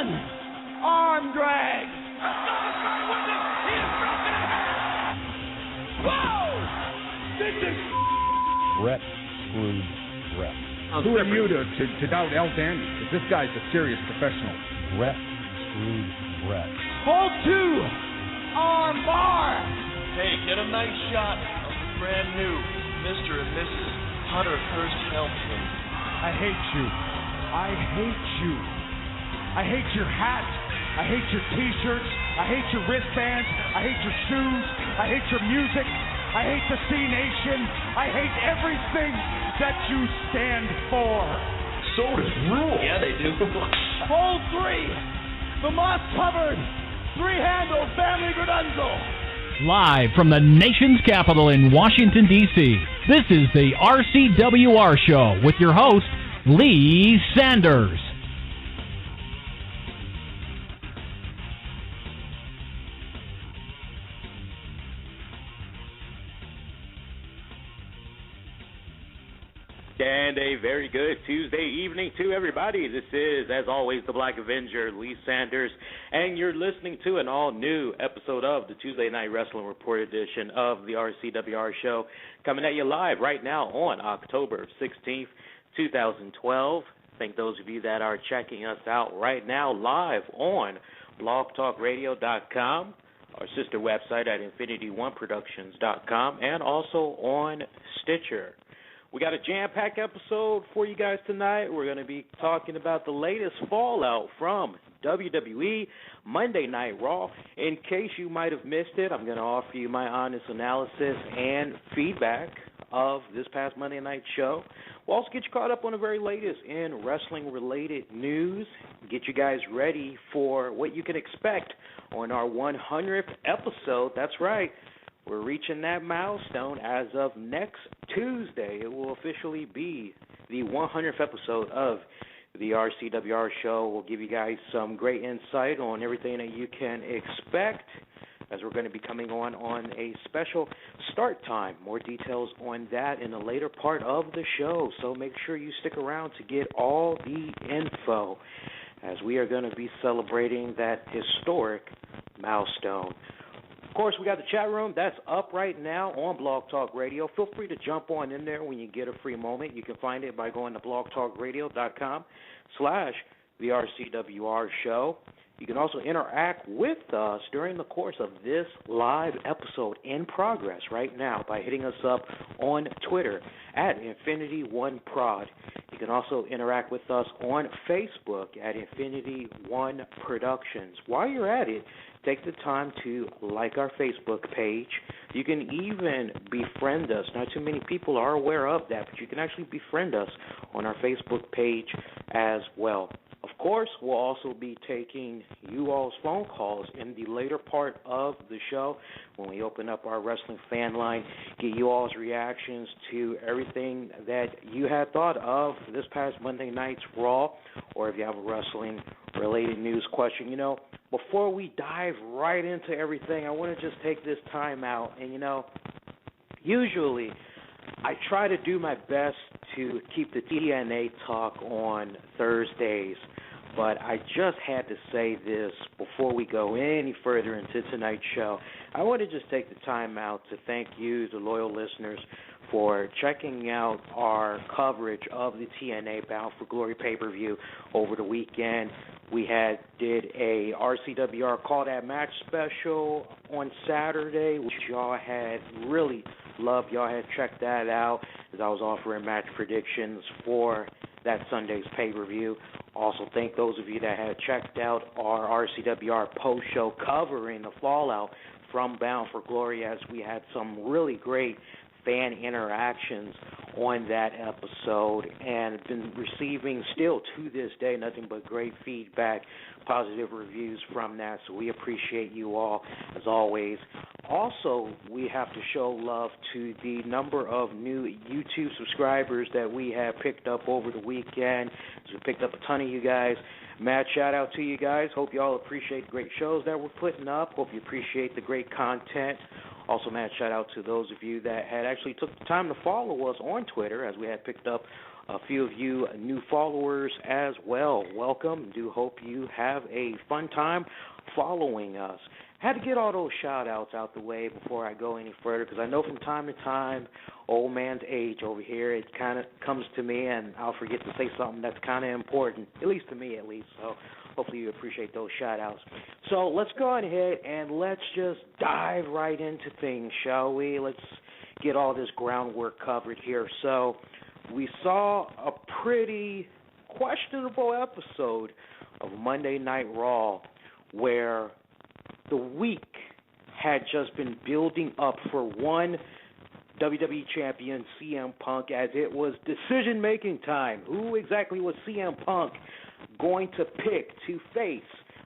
Arm drag. Whoa! This is Brett screwed Brett. Who are you to doubt El Dandy? Because this guy's a serious professional. Brett screwed Brett. hold 2. Arm bar. Hey, get a nice shot of the brand new Mr. and Mrs. Hunter Hurst Helmsley. I hate you. I hate you. I hate your hat. I hate your t-shirts. I hate your wristbands. I hate your shoes. I hate your music. I hate the C Nation. I hate everything that you stand for. So does Rule. Yeah, they do. Hold 3. The moss covered. 3-handle family Gradunzo. Live from the nation's capital in Washington, D.C., this is the RCWR Show with your host, Lee Sanders. And a very good Tuesday evening to everybody. This is, as always, the Black Avenger, Lee Sanders, and you're listening to an all-new episode of the Tuesday Night Wrestling Report edition of the RCWR Show, coming at you live right now on October 16th, 2012. Thank those of you that are checking us out right now live on blogtalkradio.com, our sister website at infinityoneproductions.com, and also on Stitcher. We got a jam-packed episode for you guys tonight. We're going to be talking about the latest fallout from WWE Monday Night Raw. In case you might have missed it, I'm going to offer you my honest analysis and feedback of this past Monday night show. We'll also get you caught up on the very latest in wrestling-related news, get you guys ready for what you can expect on our 100th episode. That's right. We're reaching that milestone as of next Tuesday. It will officially be the 100th episode of the RCWR Show. We'll give you guys some great insight on everything that you can expect as we're going to be coming on a special start time. More details on that in the later part of the show, so make sure you stick around to get all the info as we are going to be celebrating that historic milestone. Of course, we got the chat room. That's up right now on Blog Talk Radio. Feel free to jump on in there when you get a free moment. You can find it by going to blogtalkradio.com/the RCWR Show. You can also interact with us during the course of this live episode in progress right now by hitting us up on Twitter at Infinity1Prod. You can also interact with us on Facebook at Infinity One Productions. While you're at it, take the time to like our Facebook page. You can even befriend us. Not too many people are aware of that, but you can actually befriend us on our Facebook page as well. Of course, we'll also be taking you all's phone calls in the later part of the show when we open up our wrestling fan line, get you all's reactions to everything that you had thought of this past Monday night's Raw, or if you have a wrestling-related news question. You know, before we dive right into everything, I want to just take this time out. And, you know, usually I try to do my best to keep the TNA talk on Thursdays, but I just had to say this before we go any further into tonight's show. I want to just take the time out to thank you, the loyal listeners, for checking out our coverage of the TNA Bound for Glory pay-per-view over the weekend. We did a RCWR Call That Match special on Saturday, which y'all had really loved. Y'all had checked that out as I was offering match predictions for that Sunday's pay-per-view. Also, thank those of you that had checked out our RCWR post-show covering the fallout from Bound for Glory, as we had some really great fan interactions on that episode and been receiving still to this day nothing but great feedback, positive reviews from that, so we appreciate you all as always. Also, we have to show love to the number of new YouTube subscribers that we have picked up over the weekend. So we picked up a ton of you guys. Mad shout out to you guys. Hope you all appreciate the great shows that we're putting up. Hope you appreciate the great content. Also, mad shout out to those of you that had actually took the time to follow us on Twitter, as we had picked up a few of you new followers as well. Welcome. Do hope you have a fun time following us. Had to get all those shout-outs out the way before I go any further, because I know from time to time, old man's age over here, it kind of comes to me, and I'll forget to say something that's kind of important, at least to me at least. So hopefully you appreciate those shout-outs. So let's go ahead and let's just dive right into things, shall we? Let's get all this groundwork covered here. So we saw a pretty questionable episode of Monday Night Raw where the week had just been building up for one WWE Champion CM Punk, as it was decision-making time. Who exactly was CM Punk going to pick to face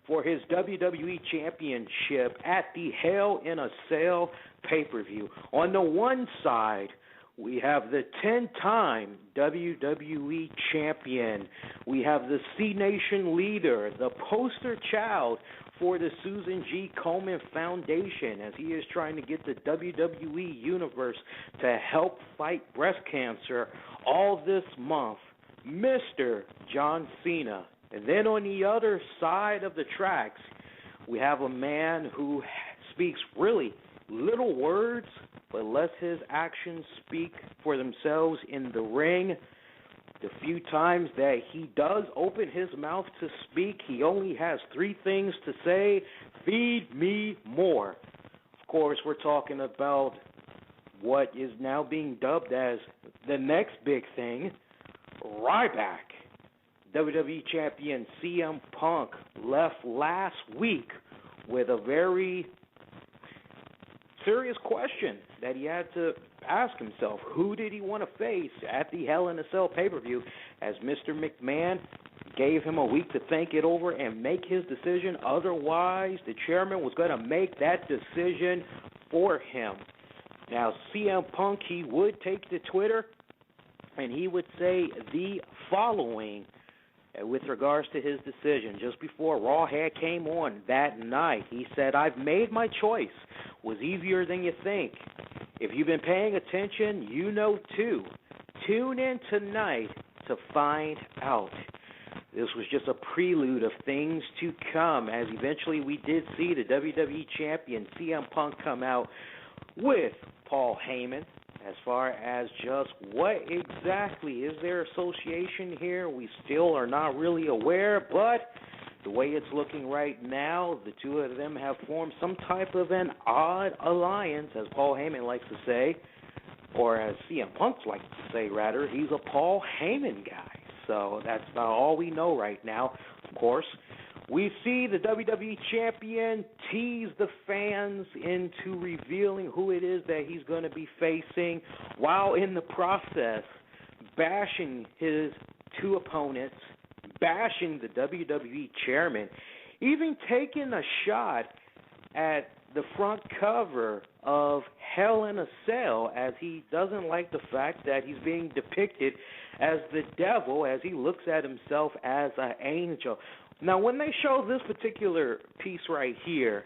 for his WWE Championship at the Hell in a Cell pay-per-view? On the one side, we have the 10-time WWE Champion. We have the C-Nation leader, the poster child for the Susan G. Komen Foundation, as he is trying to get the WWE Universe to help fight breast cancer all this month, Mr. John Cena. And then on the other side of the tracks, we have a man who speaks really little words, but lets his actions speak for themselves in the ring. The few times that he does open his mouth to speak, he only has three things to say: feed me more. Of course, we're talking about what is now being dubbed as the next big thing, Ryback. WWE Champion CM Punk left last week with a very serious question that he had to ask himself. Who did he want to face at the Hell in a Cell pay-per-view, as Mr. McMahon gave him a week to think it over and make his decision? Otherwise, the chairman was going to make that decision for him. Now, CM Punk, he would take to Twitter and he would say the following with regards to his decision. Just before Raw had came on that night, he said, "I've made my choice. Was easier than you think. If you've been paying attention, you know too. Tune in tonight to find out." This was just a prelude of things to come, as eventually we did see the WWE Champion CM Punk come out with Paul Heyman. As far as just what exactly is their association here, we still are not really aware, but the way it's looking right now, the two of them have formed some type of an odd alliance, as Paul Heyman likes to say, or as CM Punk likes to say, rather. He's a Paul Heyman guy. So that's about all we know right now. Of course, we see the WWE Champion tease the fans into revealing who it is that he's going to be facing, while in the process bashing his two opponents, bashing the WWE chairman, even taking a shot at the front cover of Hell in a Cell, as he doesn't like the fact that he's being depicted as the devil, as he looks at himself as an angel. Now, when they showed this particular piece right here,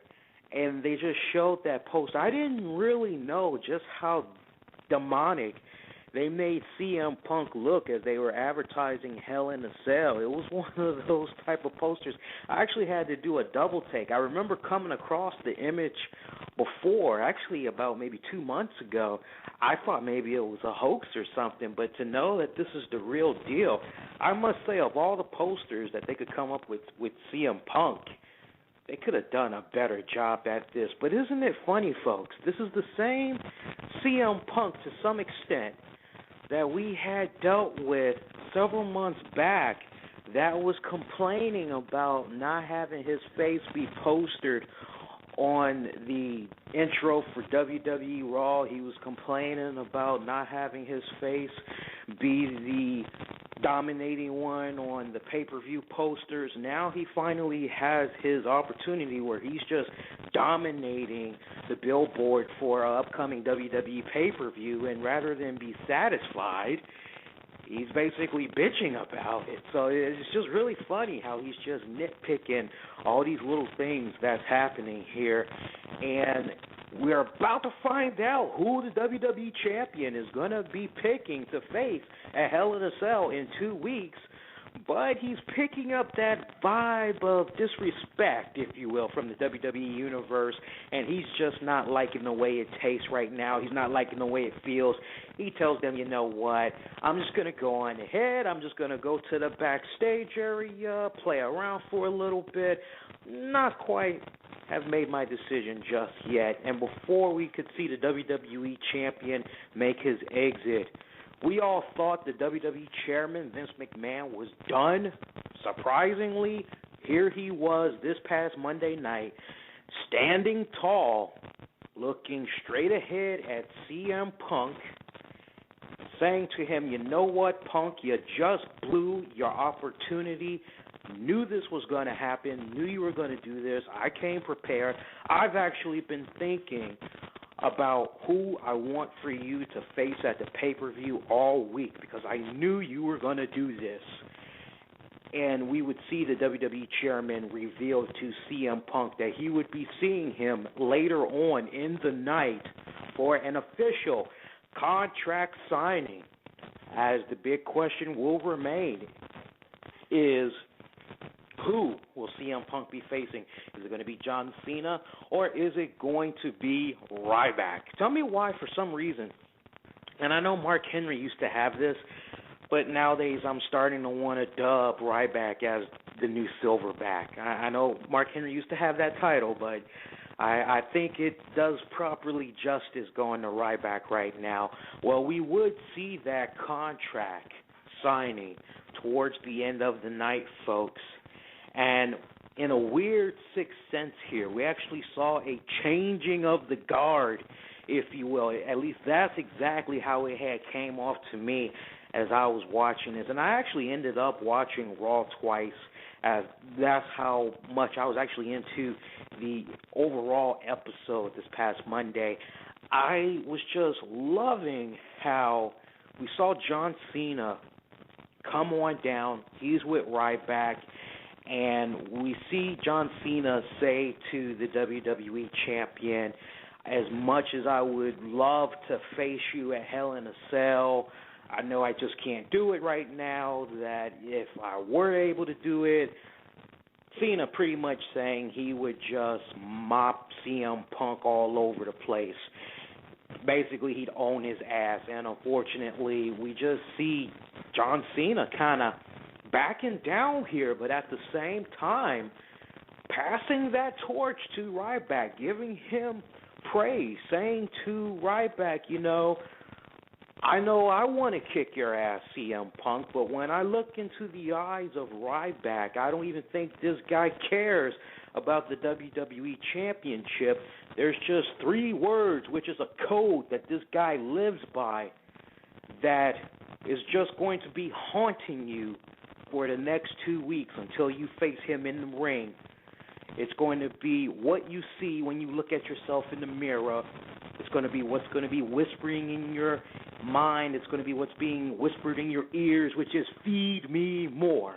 and they just showed that post, I didn't really know just how demonic they made CM Punk look as they were advertising Hell in a Cell. It was one of those type of posters. I actually had to do a double take. I remember coming across the image before, actually about maybe 2 months ago. I thought maybe it was a hoax or something, but to know that this is the real deal, I must say, of all the posters that they could come up with CM Punk, they could have done a better job at this. But isn't it funny, folks? This is the same CM Punk, to some extent, that we had dealt with several months back, that was complaining about not having his face be postered on the intro for WWE Raw. He was complaining about not having his face be the dominating one on the pay-per-view posters. Now he finally has his opportunity where he's just dominating the billboard for an upcoming WWE pay-per-view, and rather than be satisfied, he's basically bitching about it. So it's just really funny how he's just nitpicking all these little things that's happening here. And We're about to find out who the WWE Champion is going to be picking to face at Hell in a Cell in 2 weeks. But he's picking up that vibe of disrespect, if you will, from the WWE Universe, and he's just not liking the way it tastes right now. He's not liking the way it feels. He tells them, you know what, I'm just going to go on ahead. I'm just going to go to the backstage area, play around for a little bit, not quite have made my decision just yet. And before we could see the WWE Champion make his exit, we all thought the WWE Chairman, Vince McMahon, was done. Surprisingly, here he was this past Monday night, standing tall, looking straight ahead at CM Punk, saying to him, you know what, Punk, you just blew your opportunity. Knew this was going to happen, knew you were going to do this. I came prepared. I've actually been thinking about who I want for you to face at the pay-per-view all week because I knew you were going to do this. And we would see the WWE Chairman reveal to CM Punk that he would be seeing him later on in the night for an official contract signing. As the big question will remain is, who will CM Punk be facing? Is it going to be John Cena or is it going to be Ryback? Tell me why for some reason. And I know Mark Henry used to have this, but nowadays I'm starting to want to dub Ryback as the new Silverback. I know Mark Henry used to have that title, but I think it does properly justice going to Ryback right now. Well, we would see that contract signing towards the end of the night, folks. And in a weird sixth sense here, we actually saw a changing of the guard, if you will. At least that's exactly how it had came off to me as I was watching this. And I actually ended up watching Raw twice, as that's how much I was actually into the overall episode this past Monday. I was just loving how we saw John Cena come on down. He's with Ryback. And we see John Cena say to the WWE Champion, as much as I would love to face you at Hell in a Cell, I know I just can't do it right now, that if I were able to do it, Cena pretty much saying he would just mop CM Punk all over the place. Basically, he'd own his ass. And unfortunately, we just see John Cena kind of backing down here, but at the same time, passing that torch to Ryback, giving him praise, saying to Ryback, you know I want to kick your ass, CM Punk, but when I look into the eyes of Ryback, I don't even think this guy cares about the WWE Championship. There's just 3 words, which is a code that this guy lives by, that is just going to be haunting you for the next 2 weeks until you face him in the ring. It's going to be what you see when you look at yourself in the mirror. It's going to be what's going to be whispering in your mind. It's going to be what's being whispered in your ears, which is feed me more.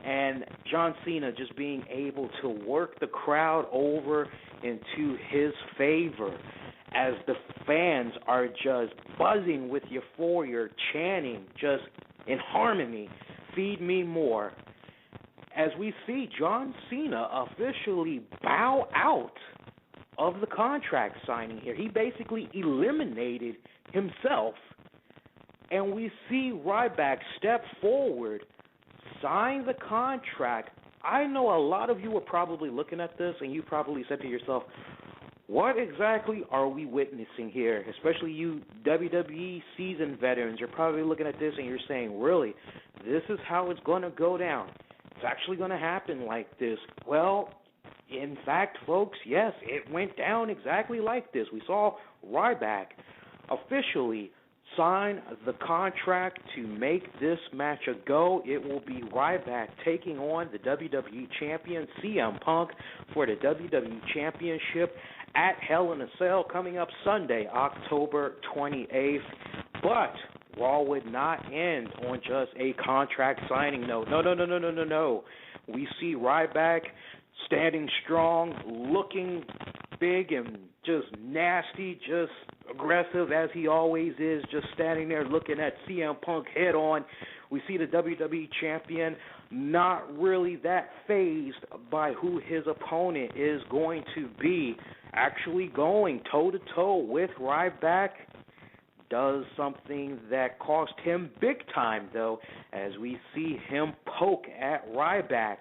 And John Cena just being able to work the crowd over into his favor as the fans are just buzzing with euphoria, chanting just in harmony, feed me more. As we see John Cena officially bow out of the contract signing here. He basically eliminated himself. And we see Ryback step forward, sign the contract. I know a lot of you are probably looking at this and you probably said to yourself, what exactly are we witnessing here? Especially you WWE seasoned veterans. You're probably looking at this and you're saying, really, this is how it's going to go down. It's actually going to happen like this. Well, in fact, folks, yes, it went down exactly like this. We saw Ryback officially sign the contract to make this match a go. It will be Ryback taking on the WWE Champion CM Punk for the WWE Championship at Hell in a Cell coming up Sunday, October 28th. But Raw would not end on just a contract signing note. No. We see Ryback standing strong, looking big and just nasty, just aggressive as he always is, just standing there looking at CM Punk head on. We see the WWE Champion not really that fazed by who his opponent is going to be, actually going toe-to-toe with Ryback. Does something that cost him big time, though, as we see him poke at Ryback.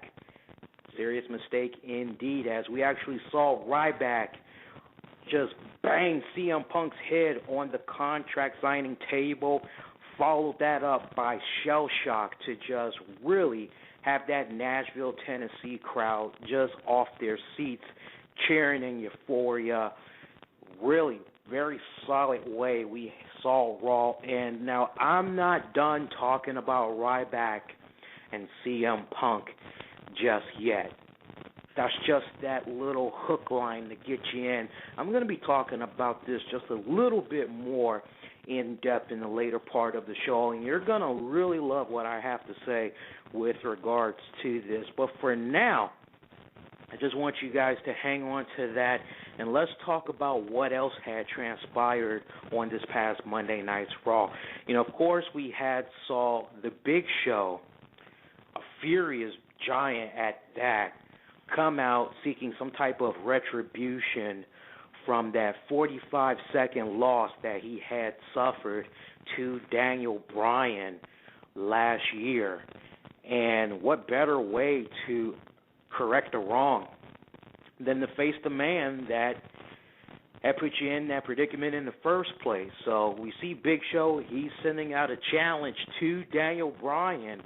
Serious mistake indeed, as we actually saw Ryback just bang CM Punk's head on the contract signing table, followed that up by Shell Shock to just really have that Nashville, Tennessee crowd just off their seats, cheering in euphoria. Really very solid way we saw Raw. And now I'm not done talking about Ryback and CM Punk just yet. That's just that little hook line to get you in. I'm going to be talking about this just a little bit more in depth in the later part of the show, and you're going to really love what I have to say with regards to this. But for now, I just want you guys to hang on to that, and let's talk about what else had transpired on this past Monday night's Raw. You know, of course, we had saw the Big Show, a furious giant at that, come out seeking some type of retribution from that 45-second loss that he had suffered to Daniel Bryan last year. And what better way to correct a wrong than to face the man that had put you in that predicament in the first place. So we see Big Show, he's sending out a challenge to Daniel Bryan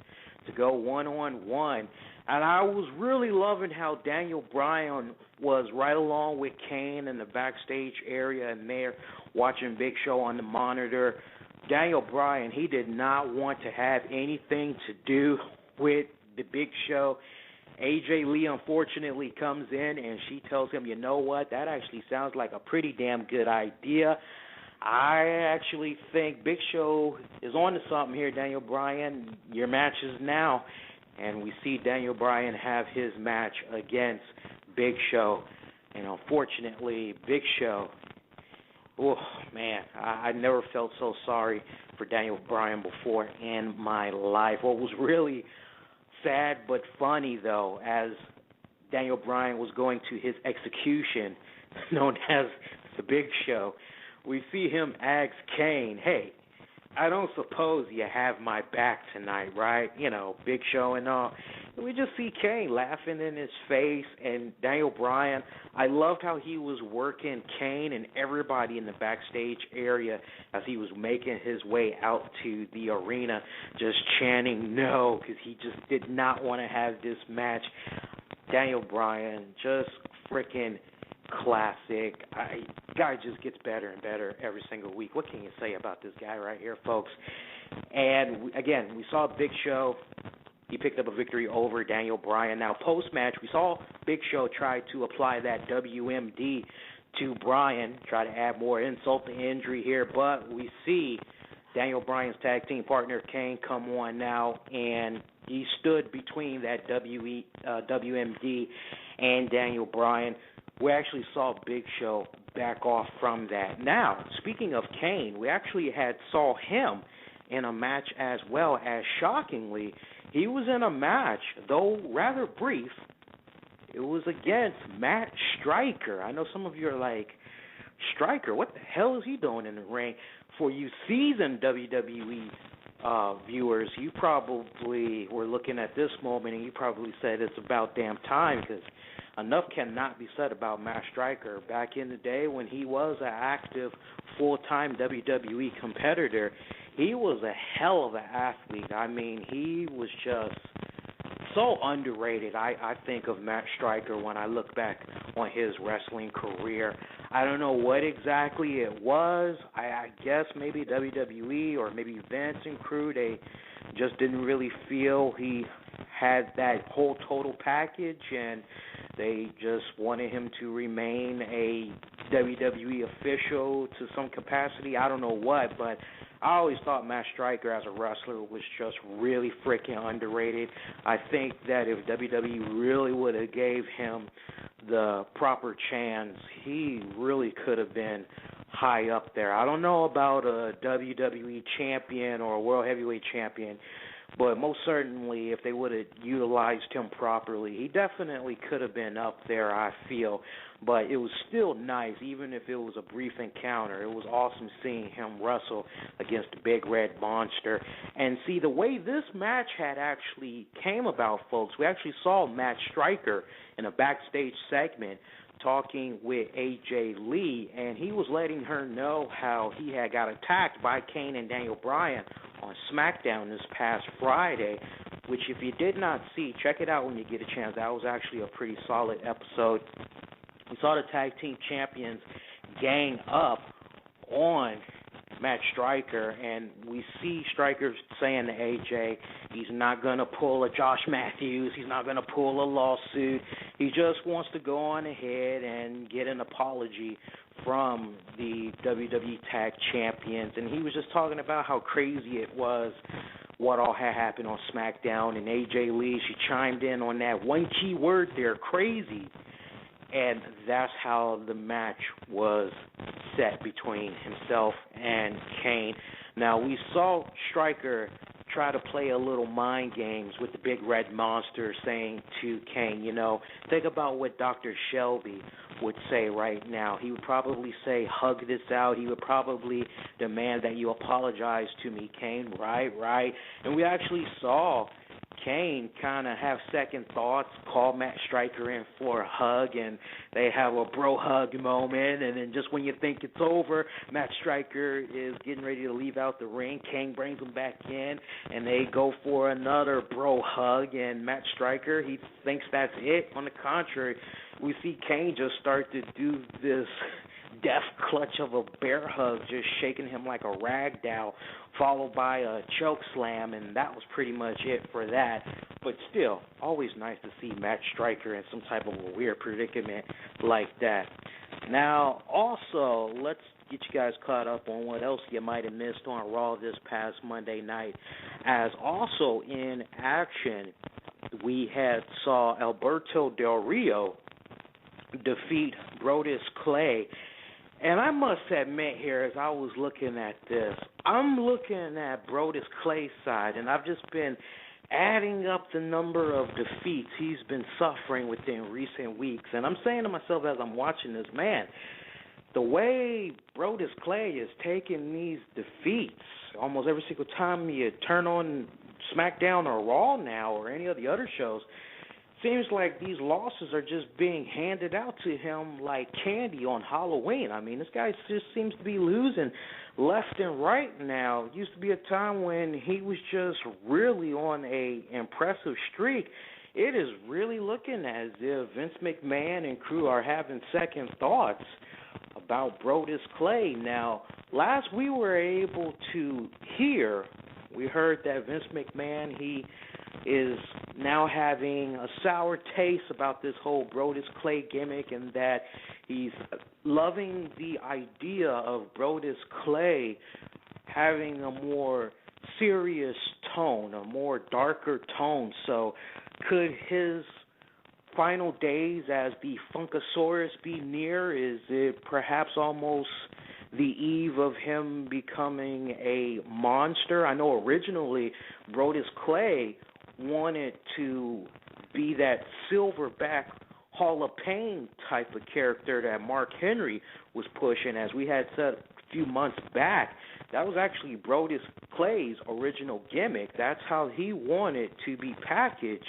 to go one-on-one. And I was really loving how Daniel Bryan was right along with Kane in the backstage area and there watching Big Show on the monitor. Daniel Bryan, he did not want to have anything to do with the Big Show. AJ Lee, unfortunately, comes in and she tells him, you know what, that actually sounds like a pretty damn good idea. I actually think Big Show is on to something here, Daniel Bryan. Your match is now. And we see Daniel Bryan have his match against Big Show. And unfortunately, Big Show, oh, man, I never felt so sorry for Daniel Bryan before in my life. What was really sad but funny, though, as Daniel Bryan was going to his execution, known as the Big Show, we see him ask Kane, hey, I don't suppose you have my back tonight, right? You know, Big Show and all. And we just see Kane laughing in his face, and Daniel Bryan, I loved how he was working Kane and everybody in the backstage area as he was making his way out to the arena, just chanting no, because he just did not want to have this match. Daniel Bryan, just freaking classic. Guy just gets better and better every single week. What can you say about this guy right here, folks? And again, we saw Big Show. He picked up a victory over Daniel Bryan. Now, post-match, we saw Big Show try to apply that WMD to Bryan, try to add more insult to injury here, but we see Daniel Bryan's tag team partner, Kane, come on now, and he stood between that WMD and Daniel Bryan. We actually saw Big Show back off from that. Now, speaking of Kane, we actually saw him in a match as well, as shockingly, he was in a match, though rather brief. It was against Matt Striker. I know some of you are like, Striker, what the hell is he doing in the ring? For you seasoned WWE viewers, you probably were looking at this moment and you probably said it's about damn time, because enough cannot be said about Matt Striker. Back in the day when he was an active, full-time WWE competitor, he was a hell of an athlete. I mean, he was just so underrated. I think of Matt Striker when I look back on his wrestling career. I don't know what exactly it was. I guess maybe WWE or maybe Vince and crew, they just didn't really feel he had that whole total package, and they just wanted him to remain a WWE official to some capacity. I don't know what, but I always thought Matt Striker as a wrestler was just really freaking underrated. I think that if WWE really would have gave him the proper chance, he really could have been high up there. I don't know about a WWE champion or a World Heavyweight champion, but most certainly if they would have utilized him properly, he definitely could have been up there, I feel. But it was still nice, even if it was a brief encounter. It was awesome seeing him wrestle against the Big Red Monster. And see, the way this match had actually came about, folks, we actually saw Matt Striker in a backstage segment talking with AJ Lee, and he was letting her know how he had got attacked by Kane and Daniel Bryan on SmackDown this past Friday, which if you did not see, check it out when you get a chance. That was actually a pretty solid episode. We saw the tag team champions gang up on Matt Striker, and we see Striker saying to AJ he's not going to pull a Josh Matthews, he's not going to pull a lawsuit, he just wants to go on ahead and get an apology from the WWE Tag Champions. And he was just talking about how crazy it was what all had happened on SmackDown, and AJ Lee, she chimed in on that one key word there, crazy. And that's how the match was set between himself and Kane. Now, we saw Striker try to play a little mind games with the Big Red Monster, saying to Kane, you know, think about what Dr. Shelby would say right now. He would probably say, hug this out. He would probably demand that you apologize to me, Kane. Right. And we actually saw Kane kind of have second thoughts, call Matt Striker in for a hug, and they have a bro hug moment, and then just when you think it's over, Matt Striker is getting ready to leave out the ring. Kane brings him back in, and they go for another bro hug, and Matt Striker, he thinks that's it. On the contrary, we see Kane just start to do this death clutch of a bear hug, just shaking him like a rag doll, followed by a choke slam, and that was pretty much it for that. But still, always nice to see Matt Striker in some type of a weird predicament like that. Now, also, let's get you guys caught up on what else you might have missed on Raw this past Monday night. As also in action, we had saw Alberto Del Rio defeat Brodus Clay. And I must admit here, as I was looking at this, I'm looking at Brodus Clay's side, and I've just been adding up the number of defeats he's been suffering within recent weeks. And I'm saying to myself as I'm watching this, man, the way Brodus Clay is taking these defeats almost every single time you turn on SmackDown or Raw now or any of the other shows, seems like these losses are just being handed out to him like candy on Halloween. I mean, this guy just seems to be losing left and right now. It used to be a time when he was just really on a impressive streak. It is really looking as if Vince McMahon and crew are having second thoughts about Brodus Clay. Now, last we were able to hear, we heard that Vince McMahon, he is now having a sour taste about this whole Brodus Clay gimmick, and that he's loving the idea of Brodus Clay having a more serious tone, a more darker tone. So could his final days as the Funkasaurus be near? Is it perhaps almost the eve of him becoming a monster? I know originally Brodus Clay wanted to be that silverback Hall of Pain type of character that Mark Henry was pushing, as we had said a few months back. That was actually Brodus Clay's original gimmick. That's how he wanted to be packaged,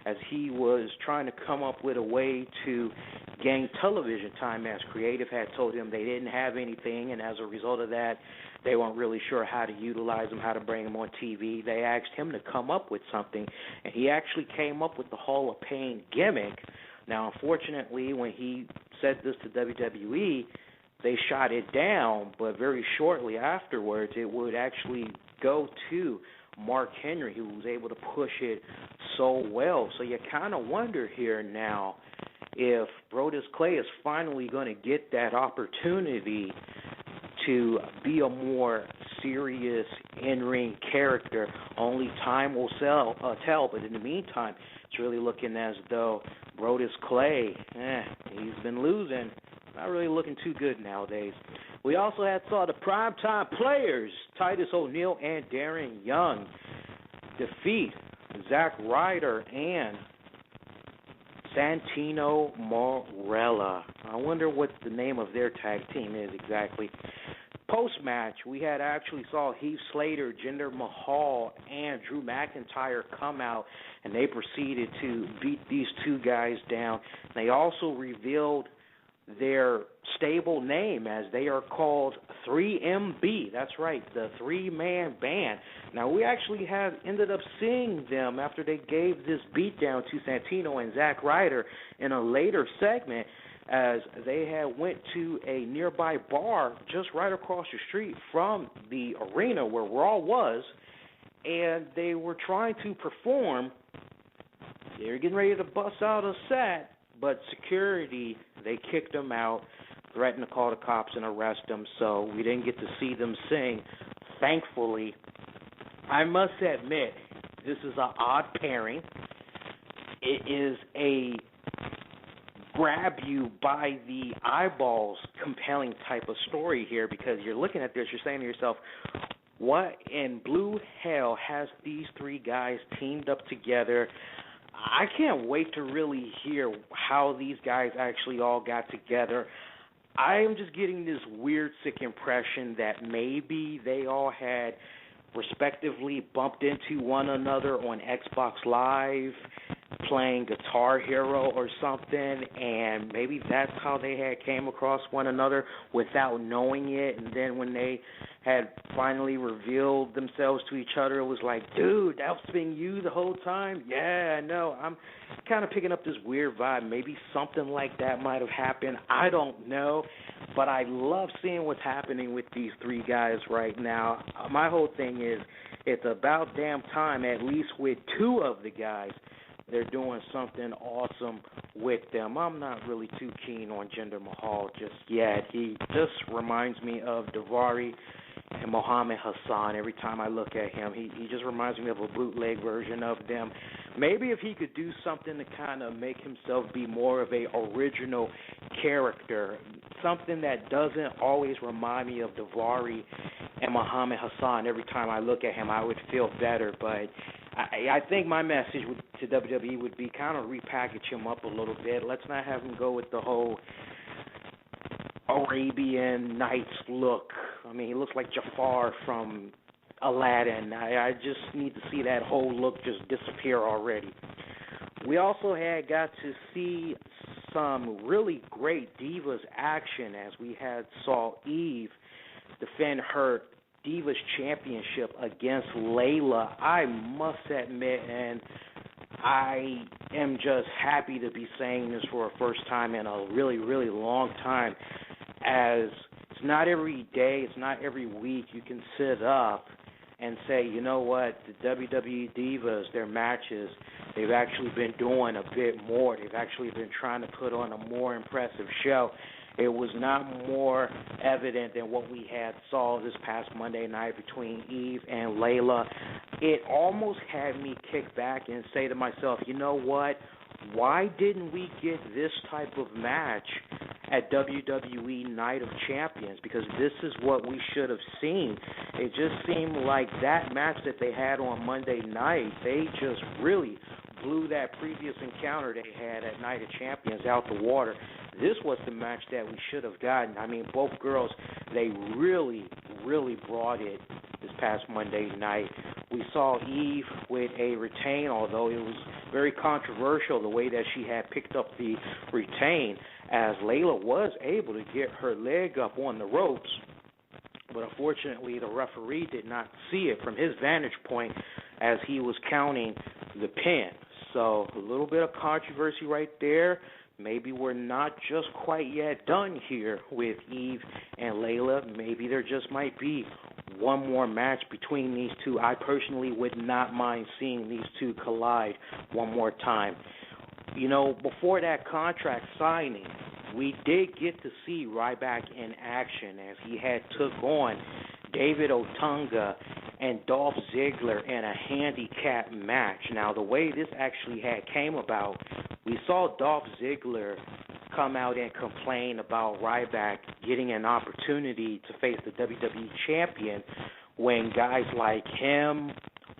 as he was trying to come up with a way to gain television time, as creative had told him they didn't have anything, and as a result of that, they weren't really sure how to utilize him, how to bring him on TV. They asked him to come up with something, and he actually came up with the Hall of Pain gimmick. Now, unfortunately, when he said this to WWE, they shot it down, but very shortly afterwards, it would actually go to Mark Henry, who was able to push it so well. So you kind of wonder here now if Brodus Clay is finally going to get that opportunity to be a more serious in-ring character. Only time will tell, but in the meantime, it's really looking as though Brodus Clay, he's been losing. Not really looking too good nowadays. We also saw the primetime players, Titus O'Neil and Darren Young, defeat Zack Ryder and Santino Marella. I wonder what the name of their tag team is exactly. Post-match, we actually saw Heath Slater, Jinder Mahal, and Drew McIntyre come out, and they proceeded to beat these two guys down. They also revealed their stable name, as they are called 3MB. That's right, the three-man band. Now, we actually ended up seeing them after they gave this beatdown to Santino and Zack Ryder in a later segment, as they had went to a nearby bar just right across the street from the arena where Raw was, and they were trying to perform. They were getting ready to bust out a set, but security, they kicked them out, threatened to call the cops and arrest them, so we didn't get to see them sing. Thankfully, I must admit, this is an odd pairing. It is a grab you by the eyeballs compelling type of story here, because you're looking at this, you're saying to yourself, what in blue hell has these three guys teamed up together? I can't wait to really hear how these guys actually all got together. I am just getting this weird, sick impression that maybe they all had respectively bumped into one another on Xbox Live, playing Guitar Hero or something, and maybe that's how they had came across one another without knowing it, and then when they had finally revealed themselves to each other, it was like, dude, that's been you the whole time? Yeah, I know. I'm kind of picking up this weird vibe. Maybe something like that might have happened. I don't know, but I love seeing what's happening with these three guys right now. My whole thing is, it's about damn time, at least with two of the guys, they're doing something awesome with them. I'm not really too keen on Jinder Mahal just yet. He just reminds me of Daivari and Muhammad Hassan. Every time I look at him, he just reminds me of a bootleg version of them. Maybe if he could do something to kind of make himself be more of a original character, something that doesn't always remind me of Daivari and Muhammad Hassan. Every time I look at him, I would feel better, but I think my message to WWE would be kind of repackage him up a little bit. Let's not have him go with the whole Arabian Nights look. I mean, he looks like Jafar from Aladdin. I just need to see that whole look just disappear already. We also got to see some really great Divas action, as we saw Eve defend her Divas Championship against Layla. I must admit, and I am just happy to be saying this for a first time in a really, really long time, as it's not every day, it's not every week you can sit up and say, you know what, the WWE Divas, their matches, they've actually been doing a bit more. They've actually been trying to put on a more impressive show. It was not more evident than what we had saw this past Monday night between Eve and Layla. It almost had me kick back and say to myself, you know what, why didn't we get this type of match at WWE Night of Champions? Because this is what we should have seen. It just seemed like that match that they had on Monday night, they just really blew that previous encounter they had at Night of Champions out the water. This was the match that we should have gotten. I mean, both girls, they really, really brought it this past Monday night. We saw Eve with a retain, although it was very controversial the way that she had picked up the retain, as Layla was able to get her leg up on the ropes. But unfortunately, the referee did not see it from his vantage point as he was counting the pin. So a little bit of controversy right there. Maybe we're not just quite yet done here with Eve and Layla. Maybe there just might be one more match between these two. I personally would not mind seeing these two collide one more time. You know, before that contract signing, we did get to see Ryback in action as he had took on David Otunga and Dolph Ziggler in a handicap match. Now, the way this actually came about, we saw Dolph Ziggler come out and complain about Ryback getting an opportunity to face the WWE Champion when guys like him,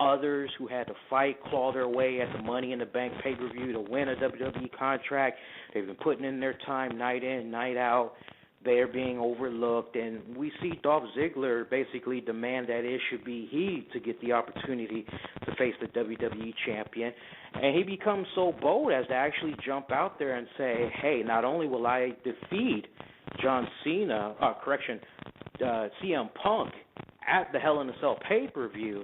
others who had to fight, claw their way at the Money in the Bank pay-per-view to win a WWE contract. They've been putting in their time night in, night out. They're being overlooked, and we see Dolph Ziggler basically demand that it should be he to get the opportunity to face the WWE Champion. And he becomes so bold as to actually jump out there and say, hey, not only will I defeat John Cena, CM Punk at the Hell in a Cell pay-per-view,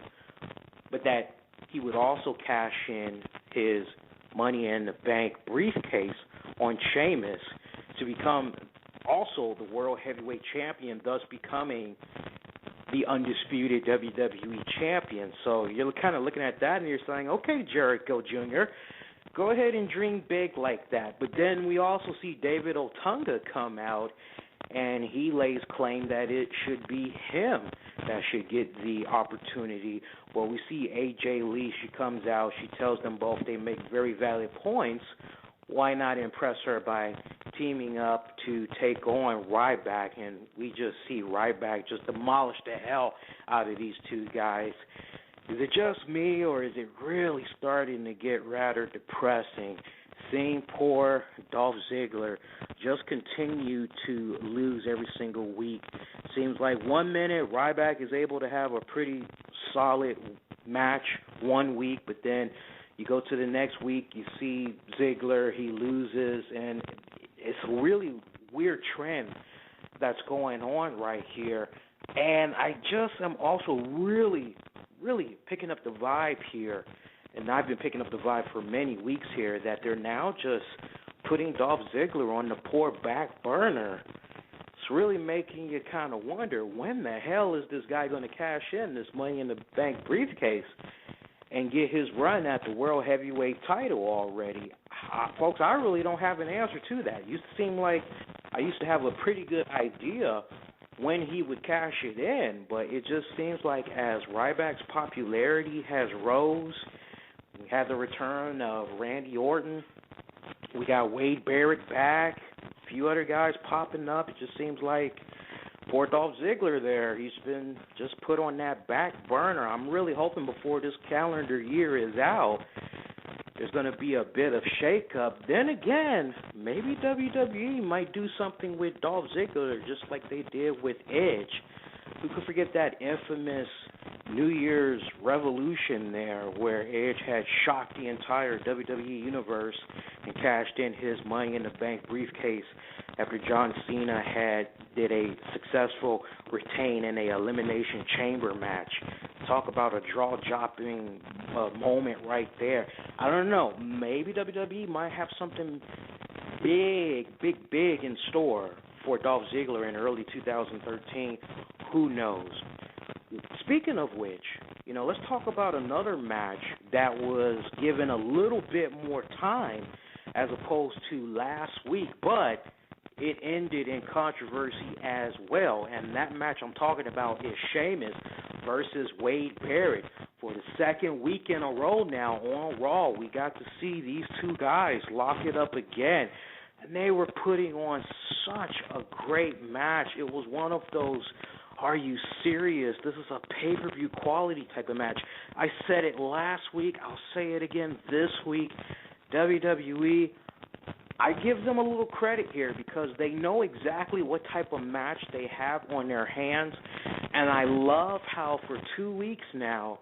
but that he would also cash in his Money in the Bank briefcase on Sheamus to become also the World Heavyweight Champion, thus becoming the undisputed WWE Champion. So you're kind of looking at that and you're saying, okay, Jericho Jr., go ahead and dream big like that. But then we also see David Otunga come out and he lays claim that it should be him that should get the opportunity. Well, we see AJ Lee, she comes out, she tells them both they make very valid points. Why not impress her by teaming up to take on Ryback? And we just see Ryback just demolish the hell out of these two guys. Is it just me, or is it really starting to get rather depressing seeing poor Dolph Ziggler just continue to lose every single week? Seems like 1 minute Ryback is able to have a pretty solid match 1 week, but then you go to the next week, you see Ziggler, he loses, and it's a really weird trend that's going on right here. And I just am also really picking up the vibe here, and I've been picking up the vibe for many weeks here, that they're now just putting Dolph Ziggler on the poor back burner. It's really making you kind of wonder, when the hell is this guy going to cash in this Money in the Bank briefcase and get his run at the World Heavyweight title already? Folks, I really don't have an answer to that. It used to seem like I used to have a pretty good idea when he would cash it in, but it just seems like as Ryback's popularity has rose, we had the return of Randy Orton, we got Wade Barrett back, a few other guys popping up. It just seems like poor Dolph Ziggler there, he's been just put on that back burner. I'm really hoping before this calendar year is out, there's going to be a bit of shakeup. Then again, maybe WWE might do something with Dolph Ziggler just like they did with Edge. Who could forget that infamous New Year's Revolution there where Edge had shocked the entire WWE universe and cashed in his Money in the Bank briefcase after John Cena did a successful retain in a Elimination Chamber match. Talk about a jaw-dropping moment right there. I don't know. Maybe WWE might have something big in store for Dolph Ziggler in early 2013. Who knows? Speaking of which, let's talk about another match that was given a little bit more time as opposed to last week, but it ended in controversy as well. And that match I'm talking about is Sheamus versus Wade Barrett. For the second week in a row now on Raw, we got to see these two guys lock it up again. And they were putting on such a great match. It was one of those, are you serious? This is a pay-per-view quality type of match. I said it last week. I'll say it again this week. WWE, I give them a little credit here because they know exactly what type of match they have on their hands. And I love how for 2 weeks now,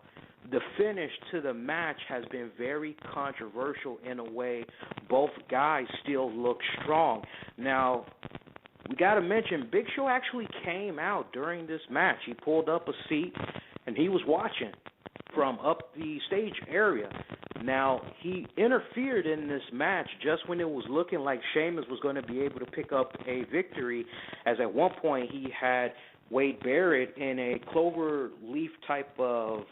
the finish to the match has been very controversial in a way. Both guys still look strong. Now, we got to mention, Big Show actually came out during this match. He pulled up a seat, and he was watching from up the stage area. Now, he interfered in this match just when it was looking like Sheamus was going to be able to pick up a victory, as at one point he had Wade Barrett in a clover leaf type of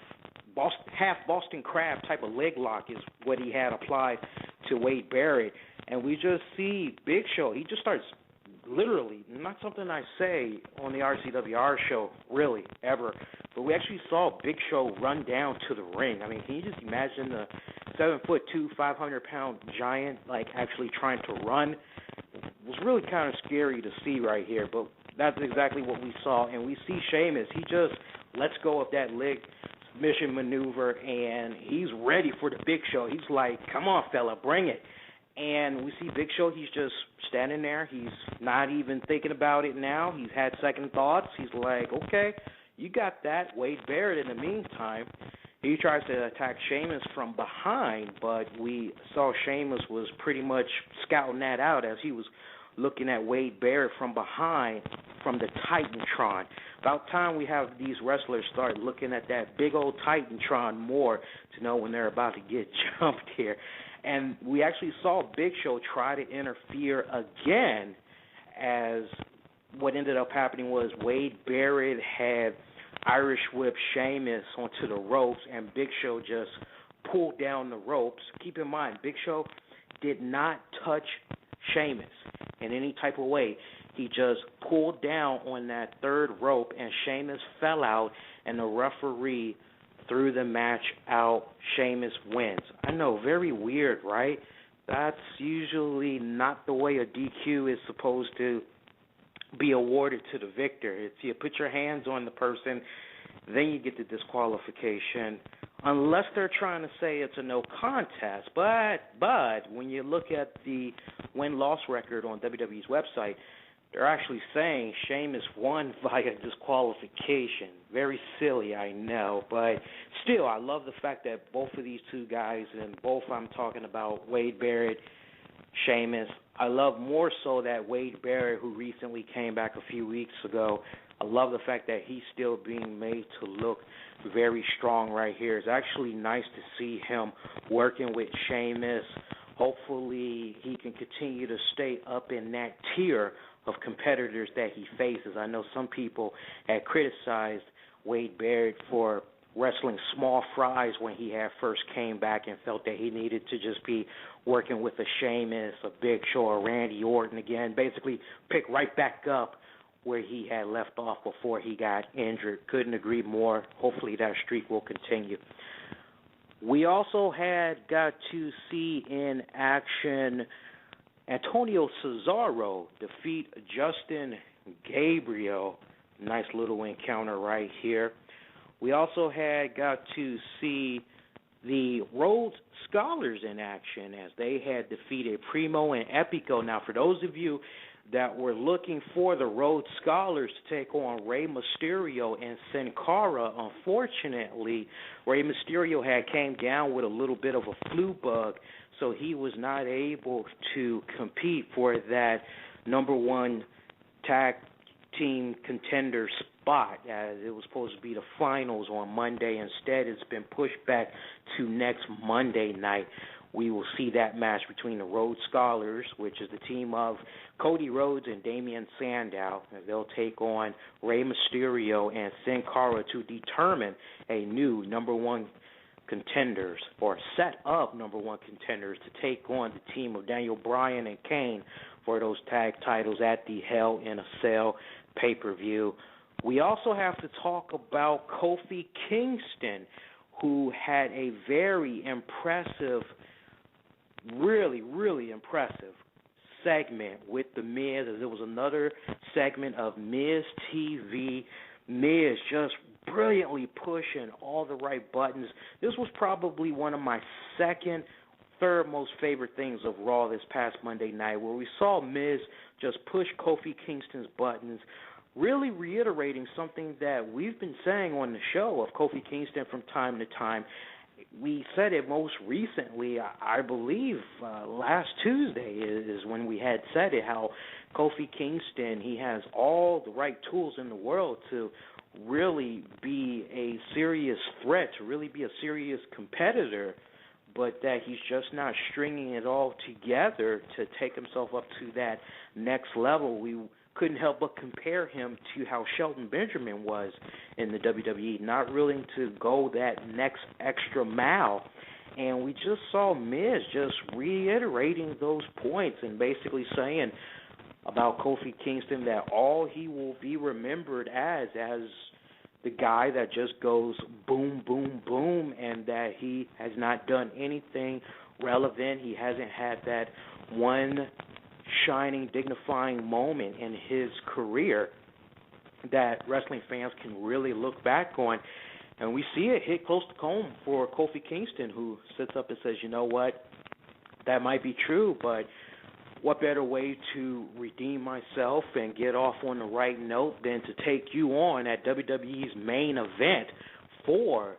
half Boston Crab type of leg lock is what he had applied to Wade Barrett. And we just see Big Show, he just starts literally, not something I say on the RCWR show, really, ever, but we actually saw Big Show run down to the ring. I mean, can you just imagine the 7'2", 500-pound giant, like, actually trying to run? It was really kind of scary to see right here, but that's exactly what we saw. And we see Sheamus, he just lets go of that leg submission maneuver, and he's ready for the Big Show. He's like, come on, fella, bring it. And we see Big Show, he's just standing there. He's not even thinking about it now. He's had second thoughts. He's like, okay, you got that. Wade Barrett, in the meantime, he tries to attack Sheamus from behind, but we saw Sheamus was pretty much scouting that out as he was looking at Wade Barrett from behind from the Titantron. About time we have these wrestlers start looking at that big old Titantron more to know when they're about to get jumped here. And we actually saw Big Show try to interfere again, as what ended up happening was Wade Barrett had Irish whipped Sheamus onto the ropes, and Big Show just pulled down the ropes. Keep in mind, Big Show did not touch Sheamus in any type of way. He just pulled down on that third rope, and Sheamus fell out, and the referee threw the match out. Sheamus wins. I know, very weird, right? That's usually not the way a DQ is supposed to be awarded to the victor. It's you put your hands on the person, then you get the disqualification, unless they're trying to say it's a no contest. But when you look at the win-loss record on WWE's website, they're actually saying Sheamus won via disqualification. Very silly, I know, but still, I love the fact that both of these two guys, and both I'm talking about Wade Barrett, Sheamus, I love more so that Wade Barrett, who recently came back a few weeks ago, I love the fact that he's still being made to look very strong right here. It's actually nice to see him working with Sheamus. Hopefully he can continue to stay up in that tier of competitors that he faces. I know some people had criticized Wade Barrett for wrestling small fries when he had first came back and felt that he needed to just be working with a Sheamus, a Big Show, or Randy Orton again, basically pick right back up where he had left off before he got injured. Couldn't agree more. Hopefully that streak will continue. We also got to see in action Antonio Cesaro defeat Justin Gabriel. Nice little encounter right here. We also got to see the Rhodes Scholars in action as they had defeated Primo and Epico. Now, for those of you that were looking for the Rhodes Scholars to take on Rey Mysterio and Sin Cara, unfortunately, Rey Mysterio had came down with a little bit of a flu bug, so he was not able to compete for that number one tag team contender spot, as it was supposed to be the finals on Monday. Instead, it's been pushed back to next Monday night. We will see that match between the Rhodes Scholars, which is the team of Cody Rhodes and Damian Sandow. They'll take on Rey Mysterio and Sin Cara to determine a new number one contenders, or set up number one contenders, to take on the team of Daniel Bryan and Kane for those tag titles at the Hell in a Cell pay-per-view. We also have to talk about Kofi Kingston, who had a very impressive, really, really impressive segment with The Miz, as it was another segment of Miz TV. Miz just brilliantly pushing all the right buttons. This was probably one of my third most favorite things of Raw this past Monday night, where we saw Miz just push Kofi Kingston's buttons, really reiterating something that we've been saying on the show of Kofi Kingston from time to time. We said it most recently, I believe, last Tuesday is when we had said it, how Kofi Kingston, he has all the right tools in the world to really be a serious threat, to really be a serious competitor, but that he's just not stringing it all together to take himself up to that next level. We couldn't help but compare him to how Shelton Benjamin was in the WWE, not willing to go that next extra mile. And we just saw Miz just reiterating those points and basically saying, about Kofi Kingston that all he will be remembered as the guy that just goes boom, boom, boom, and that he has not done anything relevant. He hasn't had that one shining, dignifying moment in his career that wrestling fans can really look back on. And we see it hit close to home for Kofi Kingston, who sits up and says, you know what, that might be true, but what better way to redeem myself and get off on the right note than to take you on at WWE's main event for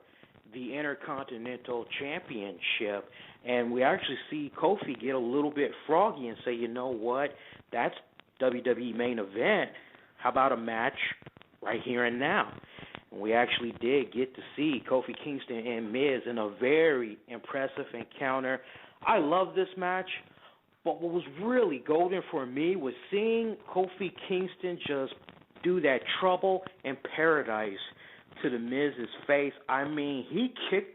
the Intercontinental Championship. And we actually see Kofi get a little bit froggy and say, you know what, that's WWE main event. How about a match right here and now? And we actually did get to see Kofi Kingston and Miz in a very impressive encounter. I love this match. But what was really golden for me was seeing Kofi Kingston just do that trouble in paradise to the Miz's face. I mean, he kicked.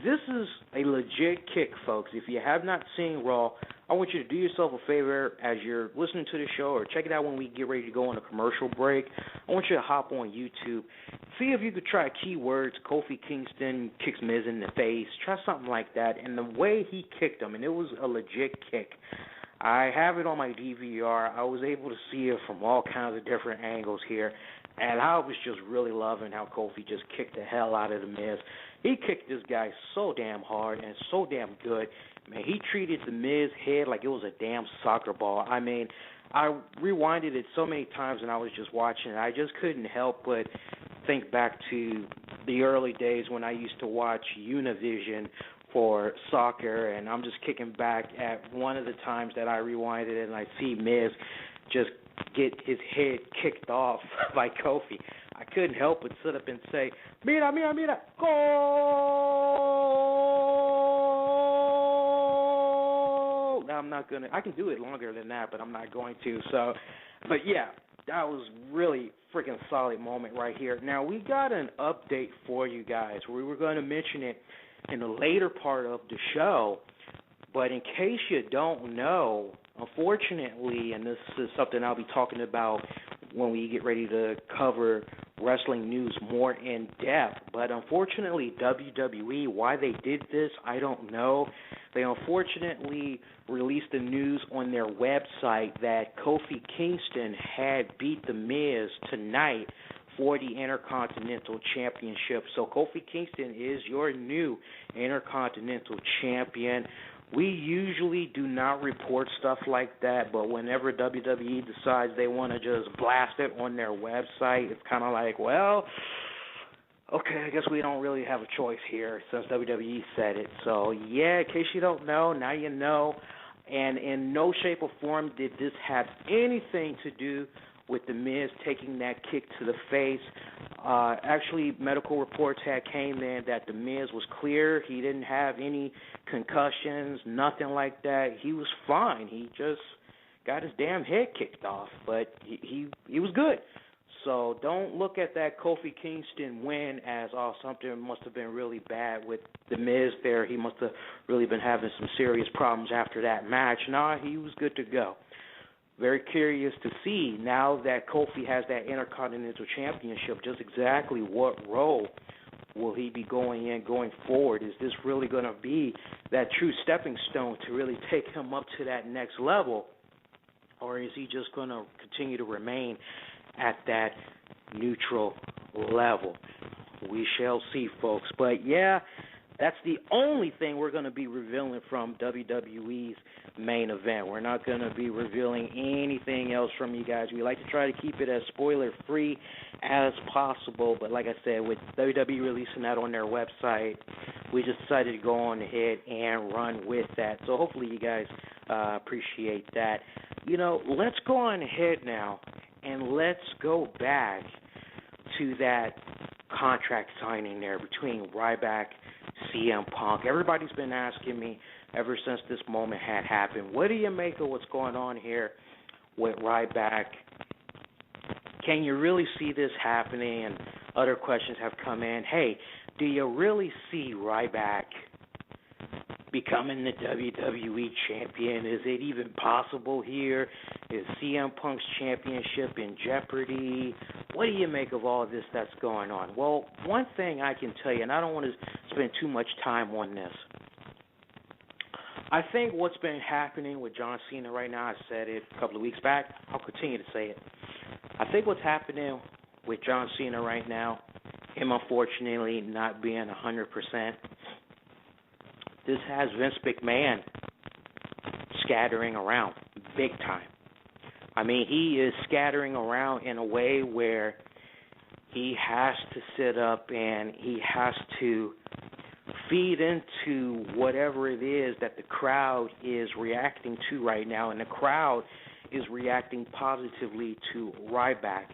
This is a legit kick, folks. If you have not seen Raw, I want you to do yourself a favor as you're listening to the show, or check it out when we get ready to go on a commercial break. I want you to hop on YouTube, see if you could try keywords, Kofi Kingston kicks Miz in the face, try something like that. And the way he kicked him, and it was a legit kick. I have it on my DVR. I was able to see it from all kinds of different angles here, and I was just really loving how Kofi just kicked the hell out of the Miz. He kicked this guy so damn hard and so damn good. Man, he treated the Miz head like it was a damn soccer ball. I mean, I rewinded it so many times when I was just watching it. I just couldn't help but think back to the early days when I used to watch Univision for soccer, and I'm just kicking back at one of the times that I rewinded it, and I see Miz just get his head kicked off by Kofi. I couldn't help but sit up and say, mira, mira, mira, goal! Now, I'm not going to, I can do it longer than that, but I'm not going to. So, but yeah, that was really freaking solid moment right here. Now, we got an update for you guys. We were going to mention it in the later part of the show, but in case you don't know, unfortunately, and this is something I'll be talking about when we get ready to cover wrestling news more in depth, but unfortunately WWE, why they did this, I don't know. They unfortunately released the news on their website that Kofi Kingston had beat The Miz tonight for the Intercontinental Championship. So Kofi Kingston is your new Intercontinental Champion. We usually do not report stuff like that, but whenever WWE decides they want to just blast it on their website, it's kind of like, well, okay, I guess we don't really have a choice here since WWE said it. So, yeah, in case you don't know, now you know. And in no shape or form did this have anything to do with The Miz taking that kick to the face. Actually, medical reports had came in that The Miz was clear. He didn't have any concussions, nothing like that. He was fine. He just got his damn head kicked off, but he was good. So don't look at that Kofi Kingston win as, oh, something must have been really bad with The Miz there. He must have really been having some serious problems after that match. Nah, he was good to go. Very curious to see now that Kofi has that Intercontinental Championship, just exactly what role will he be going in going forward? Is this really going to be that true stepping stone to really take him up to that next level? Or is he just going to continue to remain at that neutral level? We shall see, folks. But, yeah, that's the only thing we're going to be revealing from WWE's main event. We're not going to be revealing anything else from you guys. We like to try to keep it as spoiler-free as possible, but like I said, with WWE releasing that on their website, we just decided to go on ahead and run with that. So hopefully you guys appreciate that. You know, let's go on ahead now and let's go back to that contract signing there between Ryback, CM Punk. Everybody's been asking me ever since this moment had happened, what do you make of what's going on here with Ryback? Can you really see this happening? And other questions have come in. Hey, do you really see Ryback becoming the WWE Champion? Is it even possible here? Is CM Punk's championship in jeopardy? What do you make of all this that's going on? Well, one thing I can tell you, and I don't want to spend too much time on this, I think what's been happening with John Cena right now, I said it a couple of weeks back, I'll continue to say it. I think what's happening with John Cena right now, him unfortunately not being 100%, this has Vince McMahon scattering around big time. I mean, he is scattering around in a way where he has to sit up and he has to feed into whatever it is that the crowd is reacting to right now, and the crowd is reacting positively to Ryback.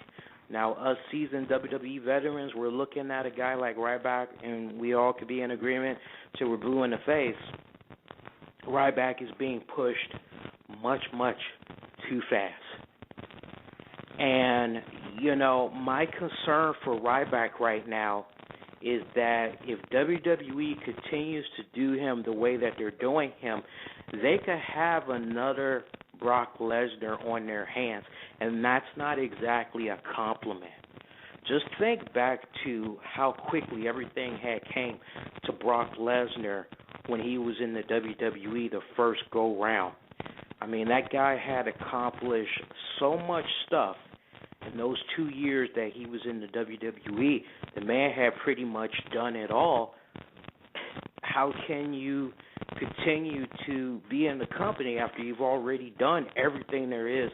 Now, us seasoned WWE veterans, we're looking at a guy like Ryback, and we all could be in agreement till we're blue in the face. Ryback is being pushed much, much too fast. And, you know, my concern for Ryback right now is that if WWE continues to do him the way that they're doing him, they could have another Brock Lesnar on their hands, and that's not exactly a compliment. Just think back to how quickly everything had came to Brock Lesnar when he was in the WWE the first go-round. I mean, that guy had accomplished so much stuff in those 2 years that he was in the WWE. The man had pretty much done it all. How can you continue to be in the company after you've already done everything there is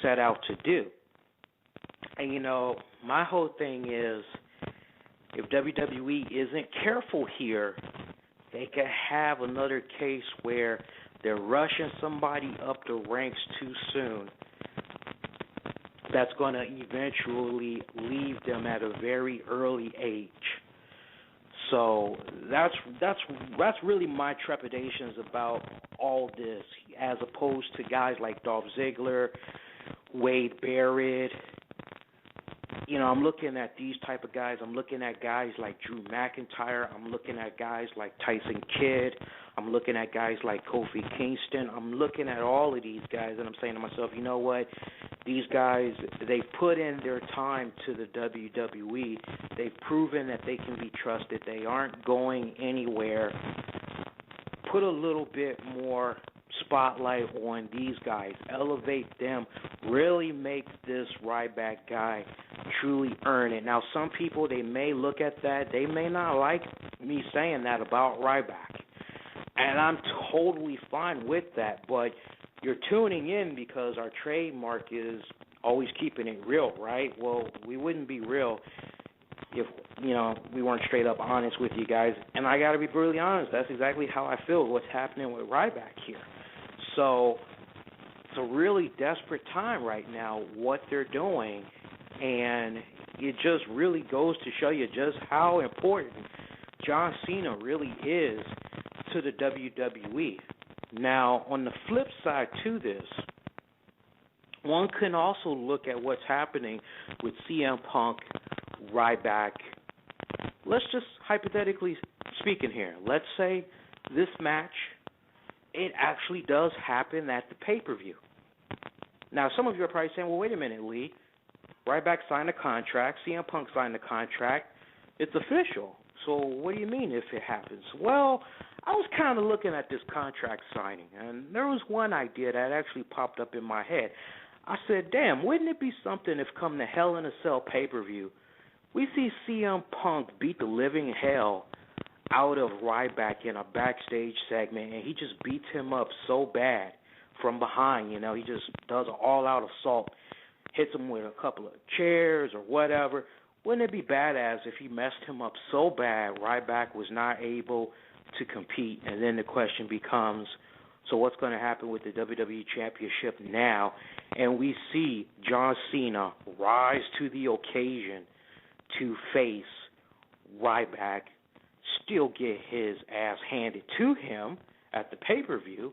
set out to do? And, you know, my whole thing is, if WWE isn't careful here, they could have another case where they're rushing somebody up the ranks too soon. That's going to eventually leave them at a very early age. So that's really my trepidations about all this, as opposed to guys like Dolph Ziggler, Wade Barrett. You know, I'm looking at these type of guys. I'm looking at guys like Drew McIntyre. I'm looking at guys like Tyson Kidd. I'm looking at guys like Kofi Kingston. I'm looking at all of these guys, and I'm saying to myself, you know what? These guys, they've put in their time to the WWE. They've proven that they can be trusted. They aren't going anywhere. Put a little bit more spotlight on these guys. Elevate them. Really make this Ryback guy truly earn it. Now, some people, they may look at that. They may not like me saying that about Ryback. And I'm totally fine with that. But you're tuning in because our trademark is always keeping it real, right? Well, we wouldn't be real if, you know, we weren't straight up honest with you guys. And I got to be brutally honest. That's exactly how I feel what's happening with Ryback here. So it's a really desperate time right now, what they're doing. And it just really goes to show you just how important John Cena really is to the WWE. Now, on the flip side to this, one can also look at what's happening with CM Punk, Ryback. Let's just hypothetically speaking here. Let's say this match, it actually does happen at the pay-per-view. Now, some of you are probably saying, well, wait a minute, Lee. Ryback signed a contract. CM Punk signed a contract. It's official. So what do you mean if it happens? Well, I was kind of looking at this contract signing, and there was one idea that actually popped up in my head. I said, damn, wouldn't it be something if come the Hell in a Cell pay-per-view, we see CM Punk beat the living hell out of Ryback in a backstage segment, and he just beats him up so bad from behind, you know, he just does an all-out assault, hits him with a couple of chairs or whatever. Wouldn't it be badass if he messed him up so bad Ryback was not able to compete? And then the question becomes, so what's going to happen with the WWE Championship now? And we see John Cena rise to the occasion to face Ryback, still get his ass handed to him at the pay-per-view,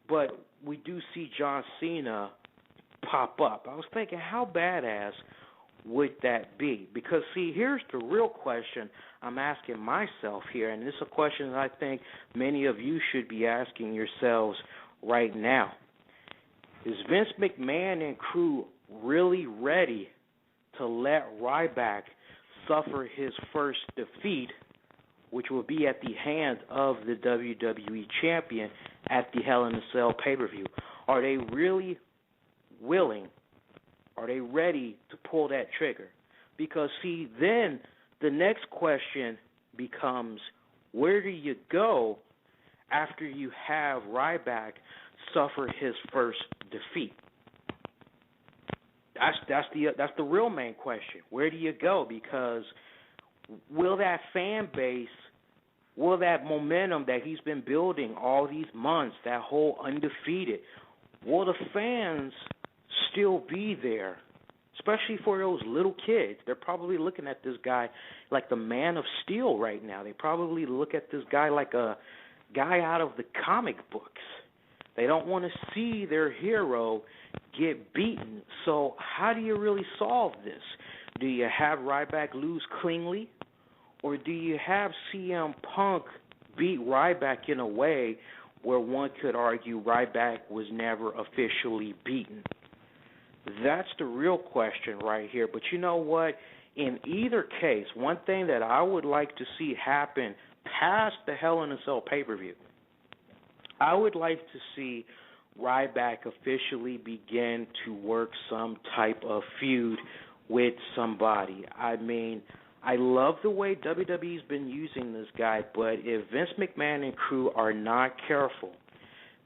but we do see John Cena pop up. I was thinking, how badass would that be? Because, see, here's the real question I'm asking myself here, and this is a question that I think many of you should be asking yourselves right now. Is Vince McMahon and crew really ready to let Ryback suffer his first defeat, which will be at the hands of the WWE Champion at the Hell in a Cell pay-per-view? Are they really willing? Are they ready to pull that trigger? Because, see, then the next question becomes, where do you go after you have Ryback suffer his first defeat? That's the real main question. Where do you go? Because will that fan base, will that momentum that he's been building all these months, that whole undefeated, will the fans still be there? Especially for those little kids. They're probably looking at this guy like the Man of Steel right now. They probably look at this guy like a guy out of the comic books. They don't want to see their hero get beaten. So how do you really solve this? Do you have Ryback lose cleanly? Or do you have CM Punk beat Ryback in a way where one could argue Ryback was never officially beaten? That's the real question right here. But you know what? In either case, one thing that I would like to see happen past the Hell in a Cell pay-per-view, I would like to see Ryback officially begin to work some type of feud with somebody. I mean, I love the way WWE's been using this guy, but if Vince McMahon and crew are not careful,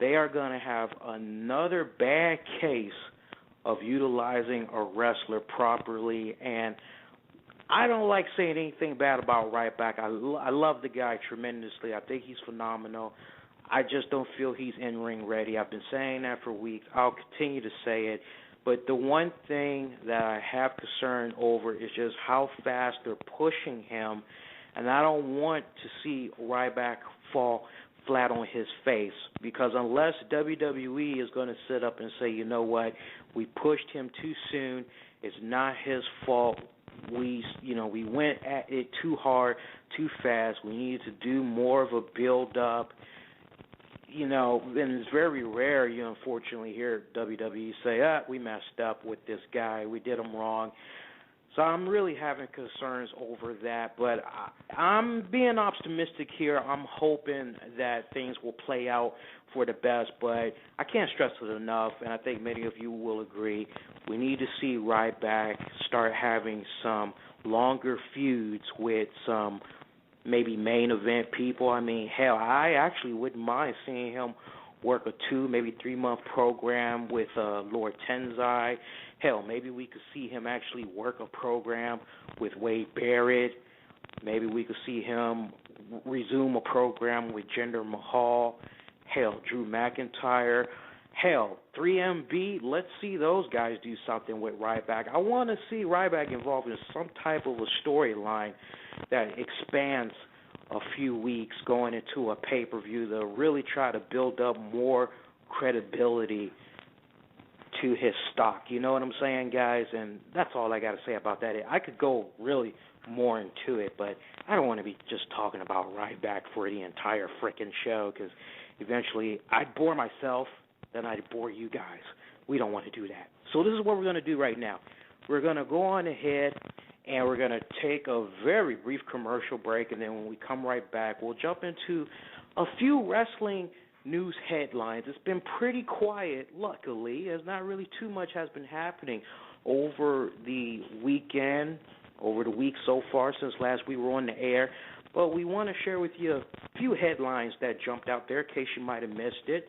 they are going to have another bad case of utilizing a wrestler properly. And I don't like saying anything bad about Ryback. I love the guy tremendously. I think he's phenomenal. I just don't feel he's in-ring ready. I've been saying that for weeks. I'll continue to say it. But the one thing that I have concern over is just how fast they're pushing him, and I don't want to see Ryback fall flat on his face, because unless WWE is going to sit up and say, you know what, we pushed him too soon, it's not his fault, we went at it too hard, too fast, we needed to do more of a build-up. And it's very rare, unfortunately, here at WWE say, we messed up with this guy, we did him wrong. So I'm really having concerns over that, but I'm being optimistic here. I'm hoping that things will play out for the best, but I can't stress it enough, and I think many of you will agree, we need to see Ryback start having some longer feuds with some maybe main event people. I mean, hell, I actually wouldn't mind seeing him work a 2, maybe 3-month program with Lord Tenzai. Hell, maybe we could see him actually work a program with Wade Barrett. Maybe we could see him resume a program with Jinder Mahal. Hell, Drew McIntyre. Hell, 3MB. Let's see those guys do something with Ryback. I want to see Ryback involved in some type of a storyline that expands a few weeks going into a pay-per-view to really try to build up more credibility to his stock. You know what I'm saying, guys? And that's all I got to say about that. I could go really more into it, but I don't want to be just talking about Ryback for the entire frickin' show, because eventually I'd bore myself, then I'd bore you guys. We don't want to do that. So this is what we're going to do right now. We're going to go on ahead and we're going to take a very brief commercial break, and then when we come right back, we'll jump into a few wrestling news headlines. It's been pretty quiet, luckily. There's not really too much has been happening over the weekend, over the week so far since last we were on the air. But we want to share with you a few headlines that jumped out there in case you might have missed it.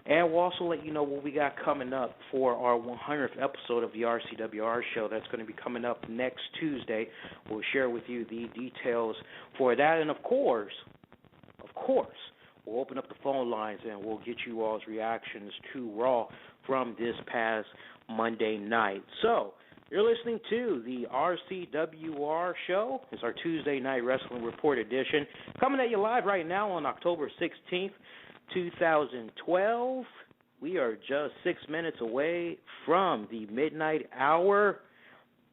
And we'll also let you know what we got coming up for our 100th episode of the RCWR Show. That's going to be coming up next Tuesday. We'll share with you the details for that. And, of course, we'll open up the phone lines and we'll get you all's reactions to Raw from this past Monday night. So, you're listening to the RCWR Show. It's our Tuesday Night Wrestling Report edition. Coming at you live right now on October 16th, 2012. We are just 6 minutes away from the midnight hour.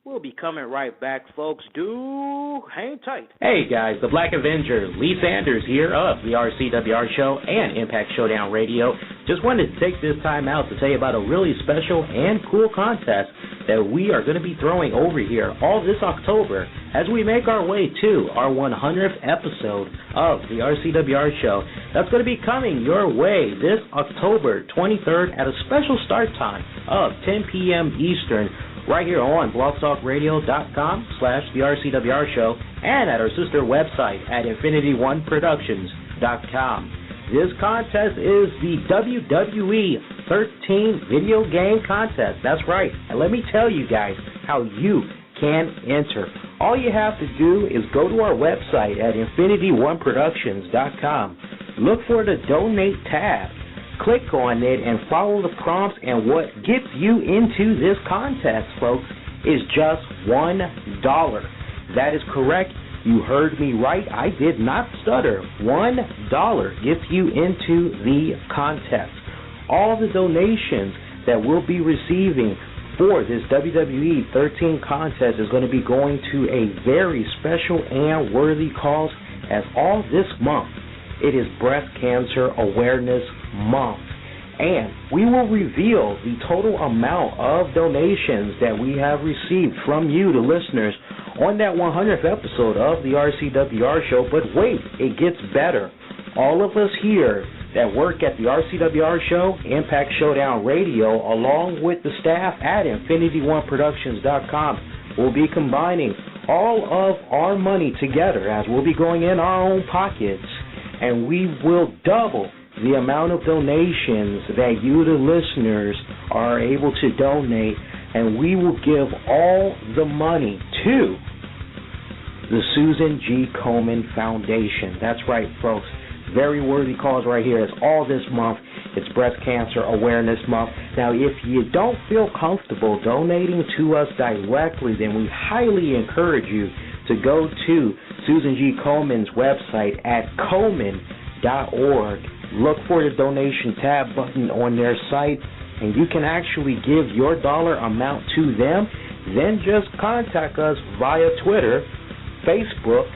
We'll be coming right back, folks. Do hang tight. Hey, guys, the Black Avenger, Lee Sanders here of the RCWR Show and Impact Showdown Radio. Just wanted to take this time out to tell you about a really special and cool contest that we are going to be throwing over here all this October as we make our way to our 100th episode of the RCWR Show. That's going to be coming your way this October 23rd at a special start time of 10 p.m. Eastern, right here on blogtalkradio.com/the RCWR Show and at our sister website at infinityoneproductions.com. This contest is the WWE 13 video game contest. That's right. And let me tell you guys how you can enter. All you have to do is go to our website at infinityoneproductions.com. Look for the Donate tab. Click on it and follow the prompts, and what gets you into this contest, folks, is just $1. That is correct. You heard me right. I did not stutter. $1 gets you into the contest. All the donations that we'll be receiving for this WWE 13 contest is going to be going to a very special and worthy cause, as all this month it is Breast Cancer Awareness Month. And we will reveal the total amount of donations that we have received from you, the listeners, on that 100th episode of the RCWR Show. But wait, it gets better. All of us here that work at the RCWR Show, Impact Showdown Radio, along with the staff at infinityoneproductions.com, will be combining all of our money together, as we'll be going in our own pockets, and we will double the amount of donations that you, the listeners, are able to donate, and we will give all the money to the Susan G. Komen Foundation. That's right, folks. Very worthy cause right here. It's all this month. It's Breast Cancer Awareness Month. Now, if you don't feel comfortable donating to us directly, then we highly encourage you to go to Susan G. Komen's website at Komen.org. Look for the donation tab button on their site, and you can actually give your dollar amount to them. Then just contact us via Twitter, Facebook,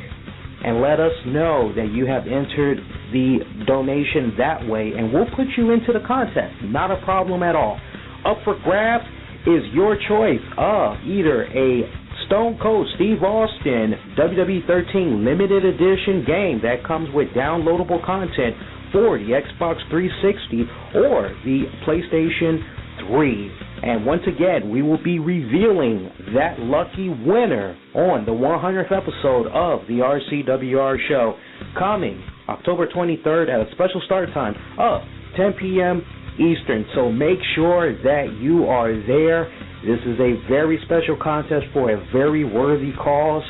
and let us know that you have entered the donation that way, and we'll put you into the contest. Not a problem at all. Up for grabs is your choice of either a Stone Cold Steve Austin WWE 13 limited edition game that comes with downloadable content for the Xbox 360 or the PlayStation 3. And once again, we will be revealing that lucky winner on the 100th episode of the RCWR Show, coming October 23rd at a special start time of 10 p.m. Eastern. So make sure that you are there. This is a very special contest for a very worthy cause.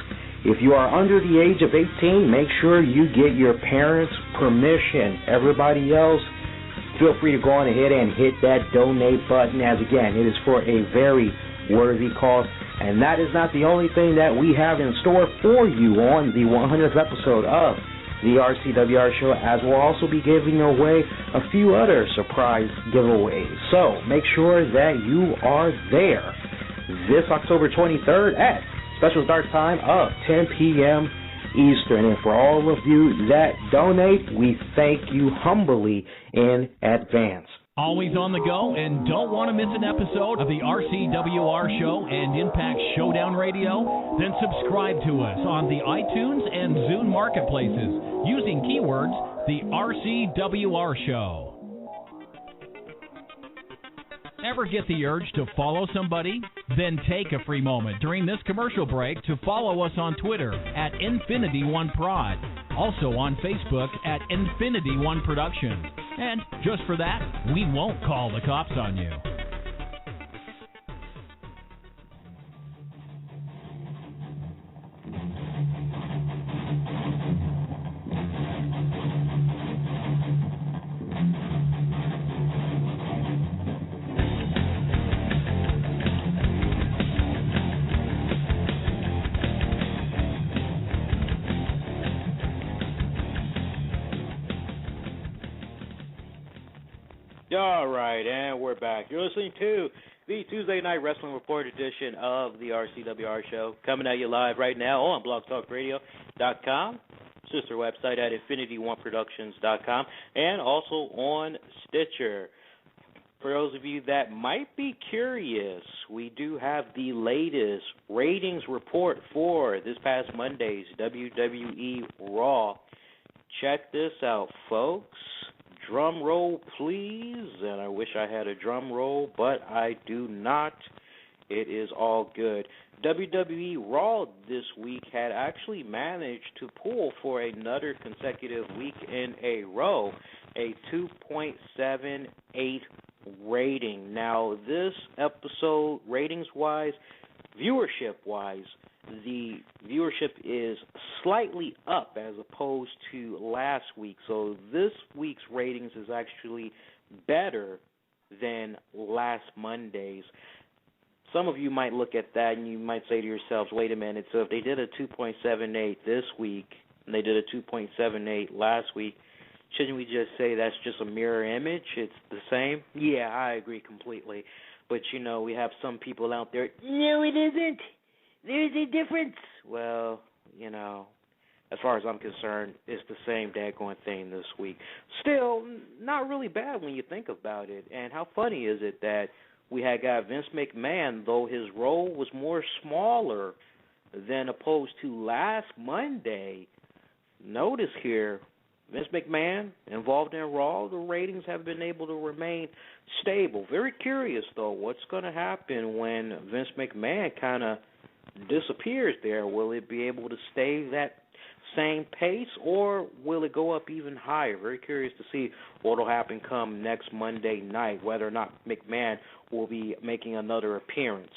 If you are under the age of 18, make sure you get your parents' permission. Everybody else, feel free to go on ahead and hit that donate button, as again, it is for a very worthy cause. And that is not the only thing that we have in store for you on the 100th episode of the RCWR Show, as we'll also be giving away a few other surprise giveaways. So make sure that you are there this October 23rd at special start time of 10 p.m. Eastern. And for all of you that donate, we thank you humbly in advance. Always on the go and don't want to miss an episode of the RCWR Show and Impact Showdown Radio? Then subscribe to us on the iTunes and Zune marketplaces using keywords the RCWR Show. Ever get the urge to follow somebody? Then take a free moment during this commercial break to follow us on Twitter at InfinityOneProd. Also on Facebook at InfinityOneProductions. And just for that, we won't call the cops on you. All right, and we're back. You're listening to the Tuesday Night Wrestling Report edition of the RCWR Show, coming at you live right now on blogtalkradio.com, sister website at infinityoneproductions.com, and also on Stitcher. For those of you that might be curious, we do have the latest ratings report for this past Monday's WWE Raw. Check this out, folks. Drum roll, please. And I wish I had a drum roll, but I do not. It is all good. WWE Raw this week had actually managed to pull for another consecutive week in a row a 2.78 rating. Now, this episode, ratings-wise, viewership-wise, the viewership is slightly up as opposed to last week. So this week's ratings is actually better than last Monday's. Some of you might look at that and you might say to yourselves, wait a minute, so if they did a 2.78 this week and they did a 2.78 last week, shouldn't we just say that's just a mirror image? It's the same? Yeah, I agree completely. But, you know, we have some people out there, no, it isn't. There's a difference. Well, you know, as far as I'm concerned, it's the same daggone thing this week. Still, not really bad when you think about it. And how funny is it that we had got Vince McMahon, though his role was more smaller than opposed to last Monday. Notice here, Vince McMahon involved in Raw, the ratings have been able to remain stable. Very curious, though, what's going to happen when Vince McMahon kind of disappears there. Will it be able to stay that same pace, or will it go up even higher? Very curious to see what will happen come next Monday night, whether or not McMahon will be making another appearance.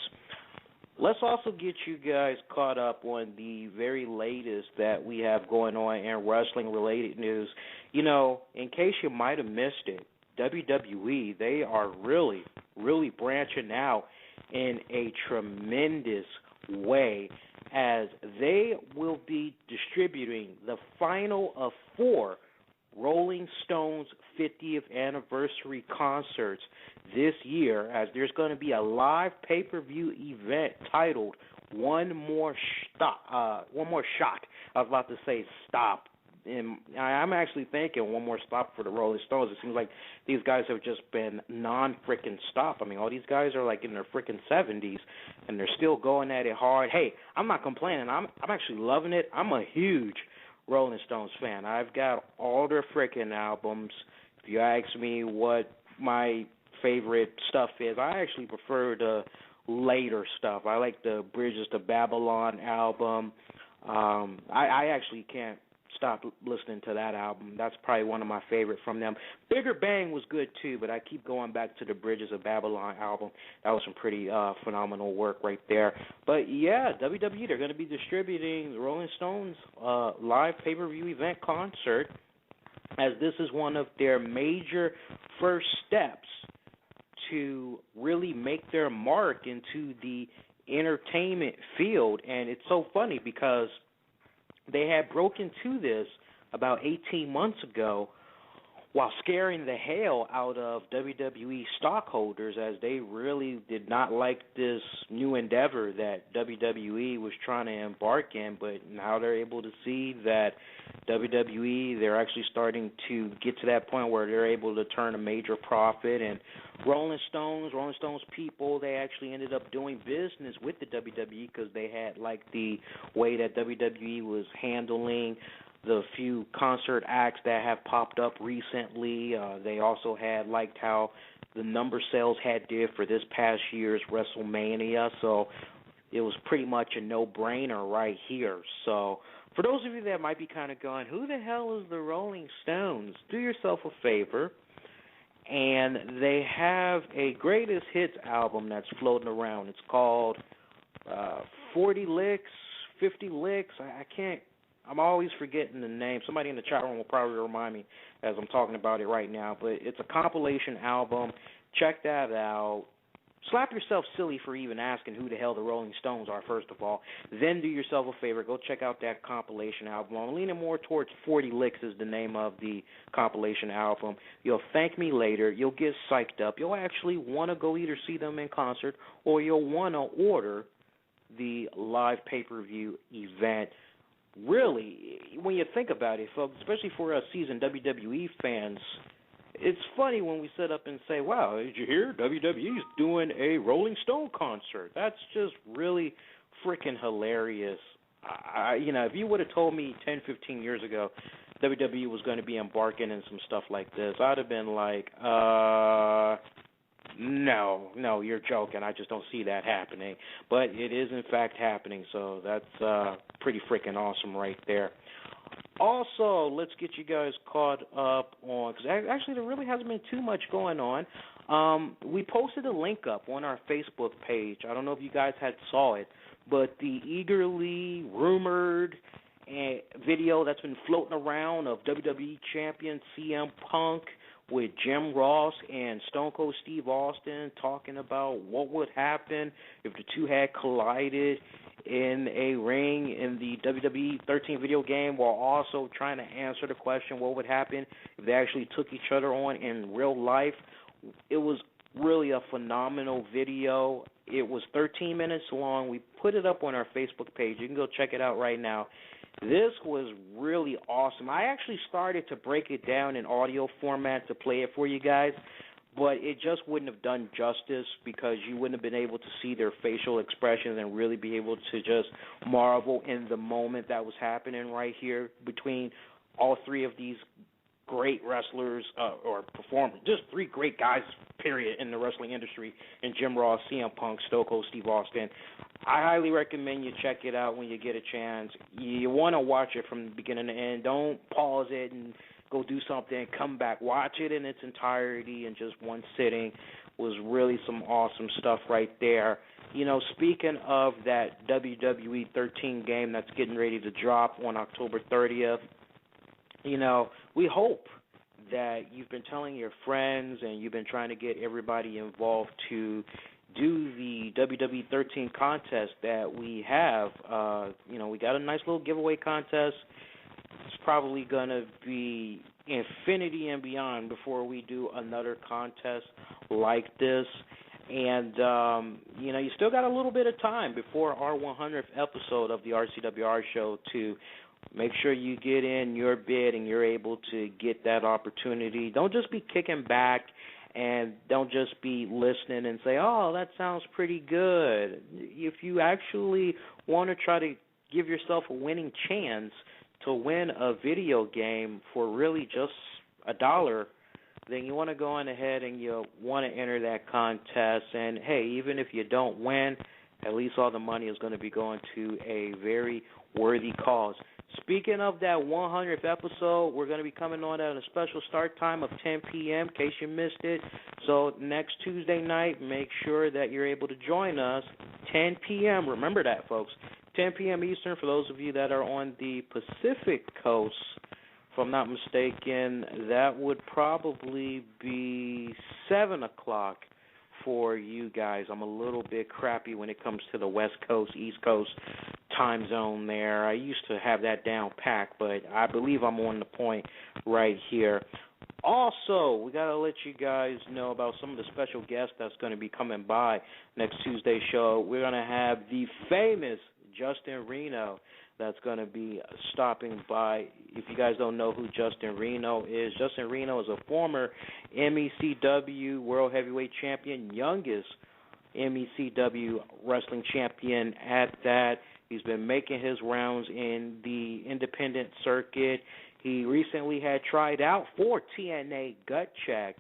Let's also get you guys caught up on the very latest that we have going on in wrestling-related news. You know, in case you might have missed it, WWE, they are really, really branching out in a tremendous way, as they will be distributing the final of 4 Rolling Stones 50th anniversary concerts this year, as there's going to be a live pay-per-view event titled One More Shot. I was about to say stop. And I'm actually thinking one more stop for the Rolling Stones. It seems like these guys have just been non-freaking stop. I mean, all these guys are like in their freaking 70s, and they're still going at it hard. Hey, I'm not complaining. I'm actually loving it. I'm a huge Rolling Stones fan. I've got all their freaking albums. If you ask me what my favorite stuff is, I actually prefer the later stuff. I like the Bridges to Babylon album. I actually can't stop listening to that album. That's probably one of my favorite from them. Bigger Bang was good too, but I keep going back to the Bridges of Babylon album. That was some pretty phenomenal work right there. But yeah, WWE, they're going to be distributing the Rolling Stones live pay-per-view event concert, as this is one of their major first steps to really make their mark into the entertainment field. And it's so funny because they had broken to this about 18 months ago while scaring the hell out of WWE stockholders, as they really did not like this new endeavor that WWE was trying to embark in. But now they're able to see that WWE, they're actually starting to get to that point where they're able to turn a major profit. And Rolling Stones people, they actually ended up doing business with the WWE because they had liked the way that WWE was handling the few concert acts that have popped up recently. They also had liked how the number sales had did for this past year's WrestleMania, so it was pretty much a no-brainer right here. So for those of you that might be kind of going, who the hell is the Rolling Stones? Do yourself a favor, and they have a greatest hits album that's floating around. It's called 40 Licks, 50 Licks. I'm always forgetting the name. Somebody in the chat room will probably remind me as I'm talking about it right now. But it's a compilation album. Check that out. slap yourself silly for even asking who the hell the Rolling Stones are, first of all. Then do yourself a favor. Go check out that compilation album. I'm leaning more towards 40 Licks is the name of the compilation album. You'll thank me later. You'll get psyched up. You'll actually want to go either see them in concert or you'll want to order the live pay-per-view event. Really, when you think about it, folks, especially for us seasoned WWE fans, it's funny when we sit up and say, wow, did you hear? WWE's doing a Rolling Stone concert. That's just really freaking hilarious. If you would have told me 10, 15 years ago WWE was going to be embarking in some stuff like this, I'd have been like, no, you're joking. I just don't see that happening. But it is, in fact, happening, so that's pretty freaking awesome right there. Also, let's get you guys caught up on, because actually there really hasn't been too much going on. We posted a link up on our Facebook page. I don't know if you guys saw it, but the eagerly rumored video that's been floating around of WWE Champion CM Punk with Jim Ross and Stone Cold Steve Austin talking about what would happen if the two had collided in a ring in the WWE 13 video game, while also trying to answer the question what would happen if they actually took each other on in real life. It was really a phenomenal video. It was 13 minutes long. We put it up on our Facebook page. You can go check it out right now. This was really awesome. I actually started to break it down in audio format to play it for you guys, but it just wouldn't have done justice because you wouldn't have been able to see their facial expressions and really be able to just marvel in the moment that was happening right here between all three of these great wrestlers or performers, just three great guys, period, in the wrestling industry, and Jim Ross, CM Punk, Stone Cold Steve Austin. I highly recommend you check it out when you get a chance. You want to watch it from the beginning to end. Don't pause it and go do something and come back. Watch it in its entirety in just one sitting. Was really some awesome stuff right there. Speaking of that WWE 13 game that's getting ready to drop on October 30th, we hope that you've been telling your friends and you've been trying to get everybody involved to do the WWE 13 contest that we have. We got a nice little giveaway contest. It's probably going to be infinity and beyond before we do another contest like this. And, you still got a little bit of time before our 100th episode of the RCWR Show to make sure you get in your bid and you're able to get that opportunity. Don't just be kicking back and don't just be listening and say, oh, that sounds pretty good. If you actually want to try to give yourself a winning chance to win a video game for really just $1, then you want to go on ahead and you want to enter that contest. And, hey, even if you don't win, at least all the money is going to be going to a very worthy cause. Speaking of that 100th episode, we're going to be coming on at a special start time of 10 p.m. in case you missed it. So next Tuesday night, make sure that you're able to join us 10 p.m. Remember that, folks. 10 p.m. Eastern for those of you that are on the Pacific Coast. If I'm not mistaken, that would probably be 7 o'clock for you guys. I'm a little bit crappy when it comes to the West Coast, East Coast time zone there. I used to have that down packed, but I believe I'm on the point right here. Also, we got to let you guys know about some of the special guests that's going to be coming by next Tuesday's show. We're going to have the famous Justin Reno that's going to be stopping by. If you guys don't know who Justin Reno is a former MECW World Heavyweight Champion, youngest MECW wrestling champion at that. He's been making his rounds in the independent circuit. He recently had tried out for TNA Gut Check,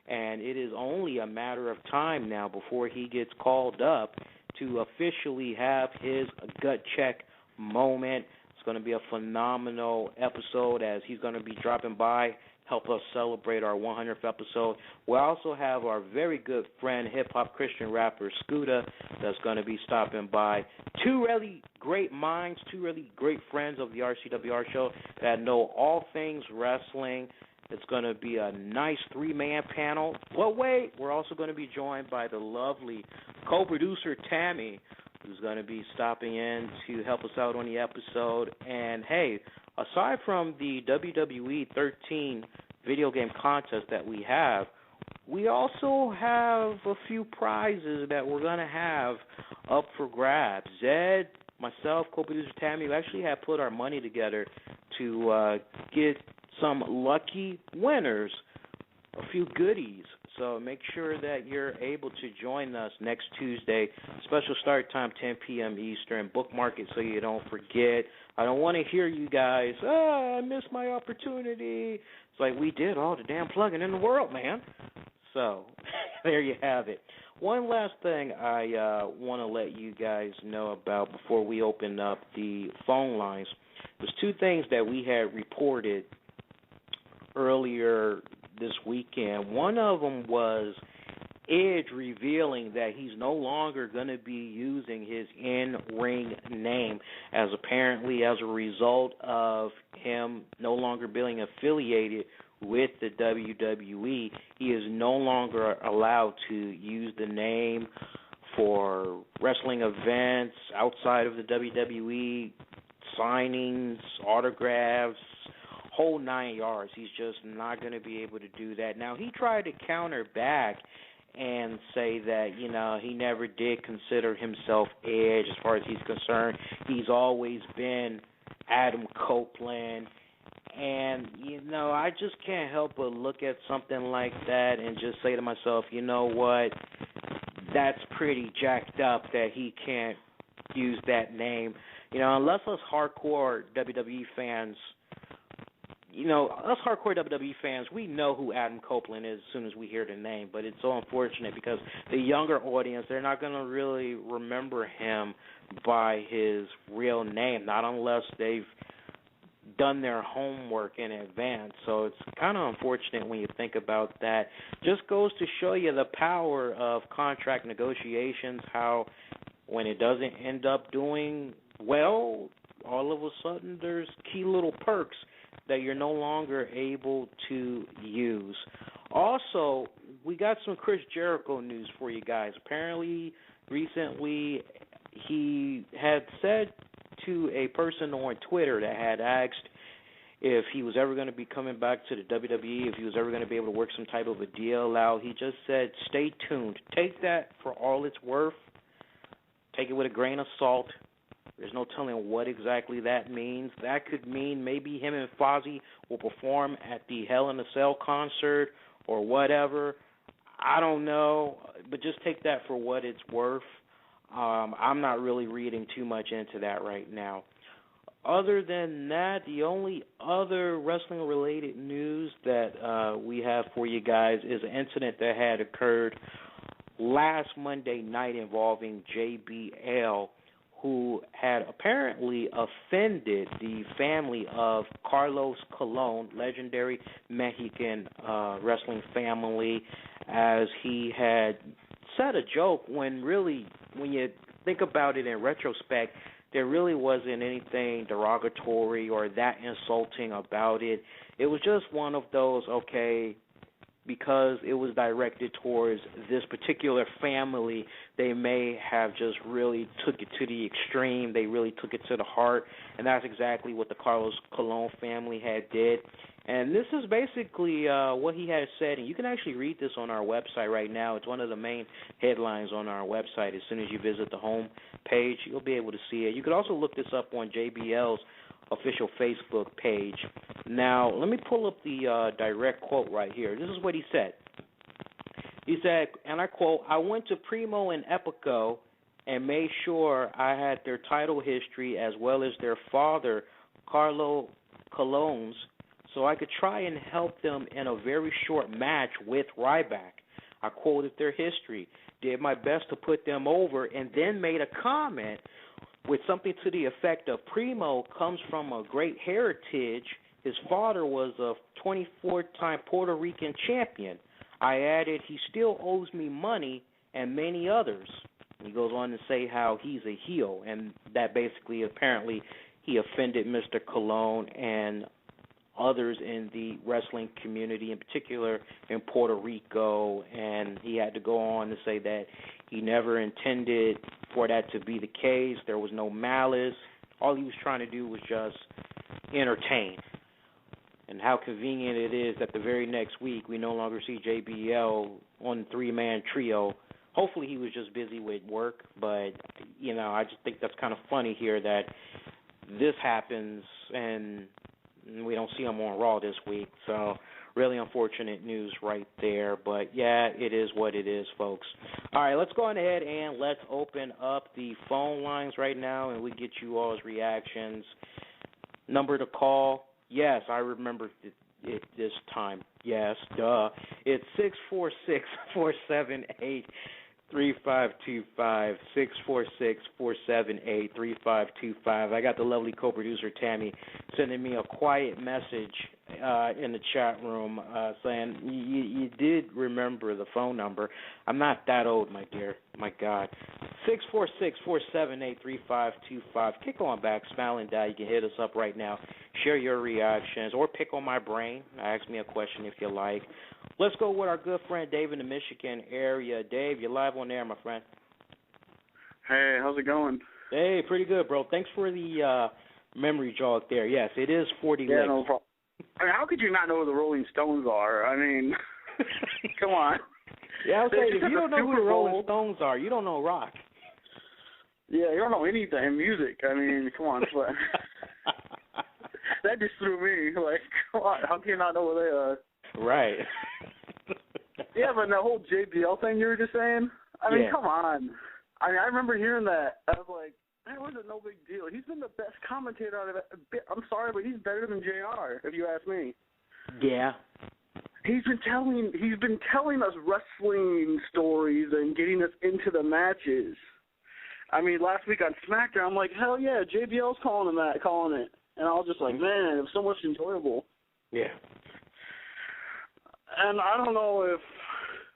and it is only a matter of time now before he gets called up to officially have his Gut Check moment. It's going to be a phenomenal episode as he's going to be dropping by, help us celebrate our 100th episode. We also have our very good friend, hip-hop Christian rapper Scooter, that's going to be stopping by. Two really great minds, two really great friends of the RCWR Show that know all things wrestling. It's going to be a nice three-man panel. Well, wait, we're also going to be joined by the lovely co-producer Tammy, who's going to be stopping in to help us out on the episode. And, hey, aside from the WWE 13 video game contest that we have, we also have a few prizes that we're going to have up for grabs. Zed, myself, co-producer Tammy, we actually have put our money together to get some lucky winners a few goodies. So make sure that you're able to join us next Tuesday. Special start time, 10 p.m. Eastern. Bookmark it so you don't forget. I don't want to hear you guys, I missed my opportunity. It's like we did all the damn plugging in the world, man. So there you have it. One last thing I want to let you guys know about before we open up the phone lines. There's two things that we had reported earlier this weekend. One of them was Edge revealing that he's no longer going to be using his in-ring name, as apparently as a result of him no longer being affiliated with the WWE, he is no longer allowed to use the name for wrestling events outside of the WWE, signings, autographs, whole 9 yards. He's just not going to be able to do that. Now, he tried to counter back and say that, you know, he never did consider himself Edge as far as he's concerned. He's always been Adam Copeland. And, you know, I just can't help but look at something like that and just say to myself, you know what, that's pretty jacked up that he can't use that name. You know, unless us hardcore WWE fans, we know who Adam Copeland is as soon as we hear the name. But it's so unfortunate because the younger audience, they're not going to really remember him by his real name, not unless they've done their homework in advance. So it's kind of unfortunate when you think about that. Just goes to show you the power of contract negotiations, how when it doesn't end up doing well, all of a sudden there's key little perks that you're no longer able to use. Also, we got some Chris Jericho news for you guys. Apparently, recently, he had said to a person on Twitter that had asked if he was ever going to be coming back to the WWE, if he was ever going to be able to work some type of a deal out. He just said, stay tuned. Take that for all it's worth. Take it with a grain of salt. There's no telling what exactly that means. That could mean maybe him and Fozzy will perform at the Hell in a Cell concert or whatever. I don't know, but just take that for what it's worth. I'm not really reading too much into that right now. Other than that, the only other wrestling-related news that we have for you guys is an incident that had occurred last Monday night involving JBL, who had apparently offended the family of Carlos Colon, legendary Mexican wrestling family, as he had said a joke when really, when you think about it in retrospect, there really wasn't anything derogatory or that insulting about it. It was just one of those, okay, because it was directed towards this particular family, they may have just really took it to the extreme. They really took it to the heart, and that's exactly what the Carlos Colon family had did. And this is basically what he had said, and you can actually read this on our website right now. It's one of the main headlines on our website. As soon as you visit the home page, you'll be able to see it. You could also look this up on JBL's official Facebook page. Now, let me pull up the direct quote right here. This is what he said. He said, and I quote, "I went to Primo and Epico and made sure I had their title history as well as their father, Carlo Colon's, so I could try and help them in a very short match with Ryback. I quoted their history, did my best to put them over, and then made a comment with something to the effect of Primo comes from a great heritage. His father was a 24-time Puerto Rican champion. I added, he still owes me money and many others." He goes on to say how he's a heel, and that basically apparently he offended Mr. Colon and others in the wrestling community, in particular in Puerto Rico, and he had to go on to say that he never intended for that to be the case. There was no malice. All he was trying to do was just entertain. And how convenient it is that the very next week we no longer see JBL on the three-man trio. Hopefully he was just busy with work, but, I just think that's kind of funny here that this happens and we don't see him on Raw this week. So really unfortunate news right there. But, yeah, it is what it is, folks. All right, let's go on ahead and let's open up the phone lines right now, and we get you all's reactions. Number to call, yes, I remember it this time. Yes, duh. It's 646-478-3525, 646-478-3525. I got the lovely co-producer Tammy sending me a quiet message in the chat room saying, you did remember the phone number. I'm not that old, my dear. My God. 646-478-3525. Kick on back, Smile and Die. You can hit us up right now. Share your reactions or pick on my brain. Ask me a question if you like. Let's go with our good friend Dave in the Michigan area. Dave, you're live on air, my friend. Hey, how's it going? Hey, pretty good, bro. Thanks for the memory jog there. Yes, it is 40 licks. No problem. I mean, how could you not know who the Rolling Stones are? I mean, come on. Yeah, I was saying, if you don't know who the Rolling Stones are, you don't know rock. Yeah, you don't know anything, music. I mean, come on. That just threw me. Like, come on, how can you not know who they are? Right. Yeah, but the whole JBL thing you were just saying, I mean, come on. I mean, I remember hearing that. I was like, that was no big deal. He's been the best commentator out of it. I'm sorry, but he's better than JR, if you ask me. Yeah. He's been telling us wrestling stories and getting us into the matches. I mean, last week on SmackDown, I'm like, hell yeah, JBL's calling it. And I was just like, man, it was so much enjoyable. Yeah. And I don't know if...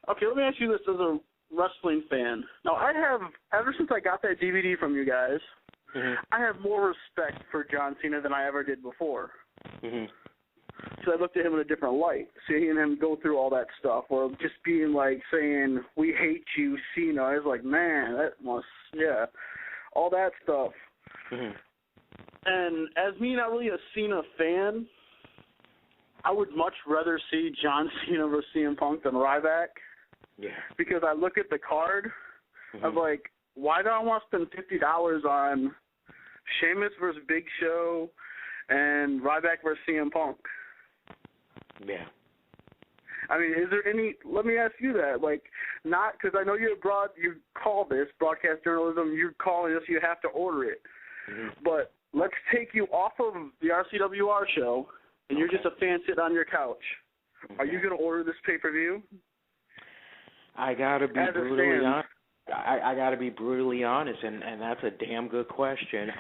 Okay, let me ask you this as a wrestling fan. Now, I have, ever since I got that DVD from you guys, I have more respect for John Cena than I ever did before. So I looked at him in a different light, seeing him go through all that stuff, or just being like saying, we hate you, Cena. I was like, man, that must, all that stuff. And as me not really a Cena fan, I would much rather see John Cena versus CM Punk than Ryback. Yeah. Because I look at the card, I'm like, why do I want to spend $50 on Sheamus versus Big Show and Ryback versus CM Punk? Yeah. I mean, is there any, let me ask you that, like, not, because I know you call this broadcast journalism, you're calling this, you have to order it. But let's take you off of the RCWR show, and you're just a fan sitting on your couch. Are you going to order this pay-per-view? I gotta be brutally honest. I gotta be brutally honest, and that's a damn good question.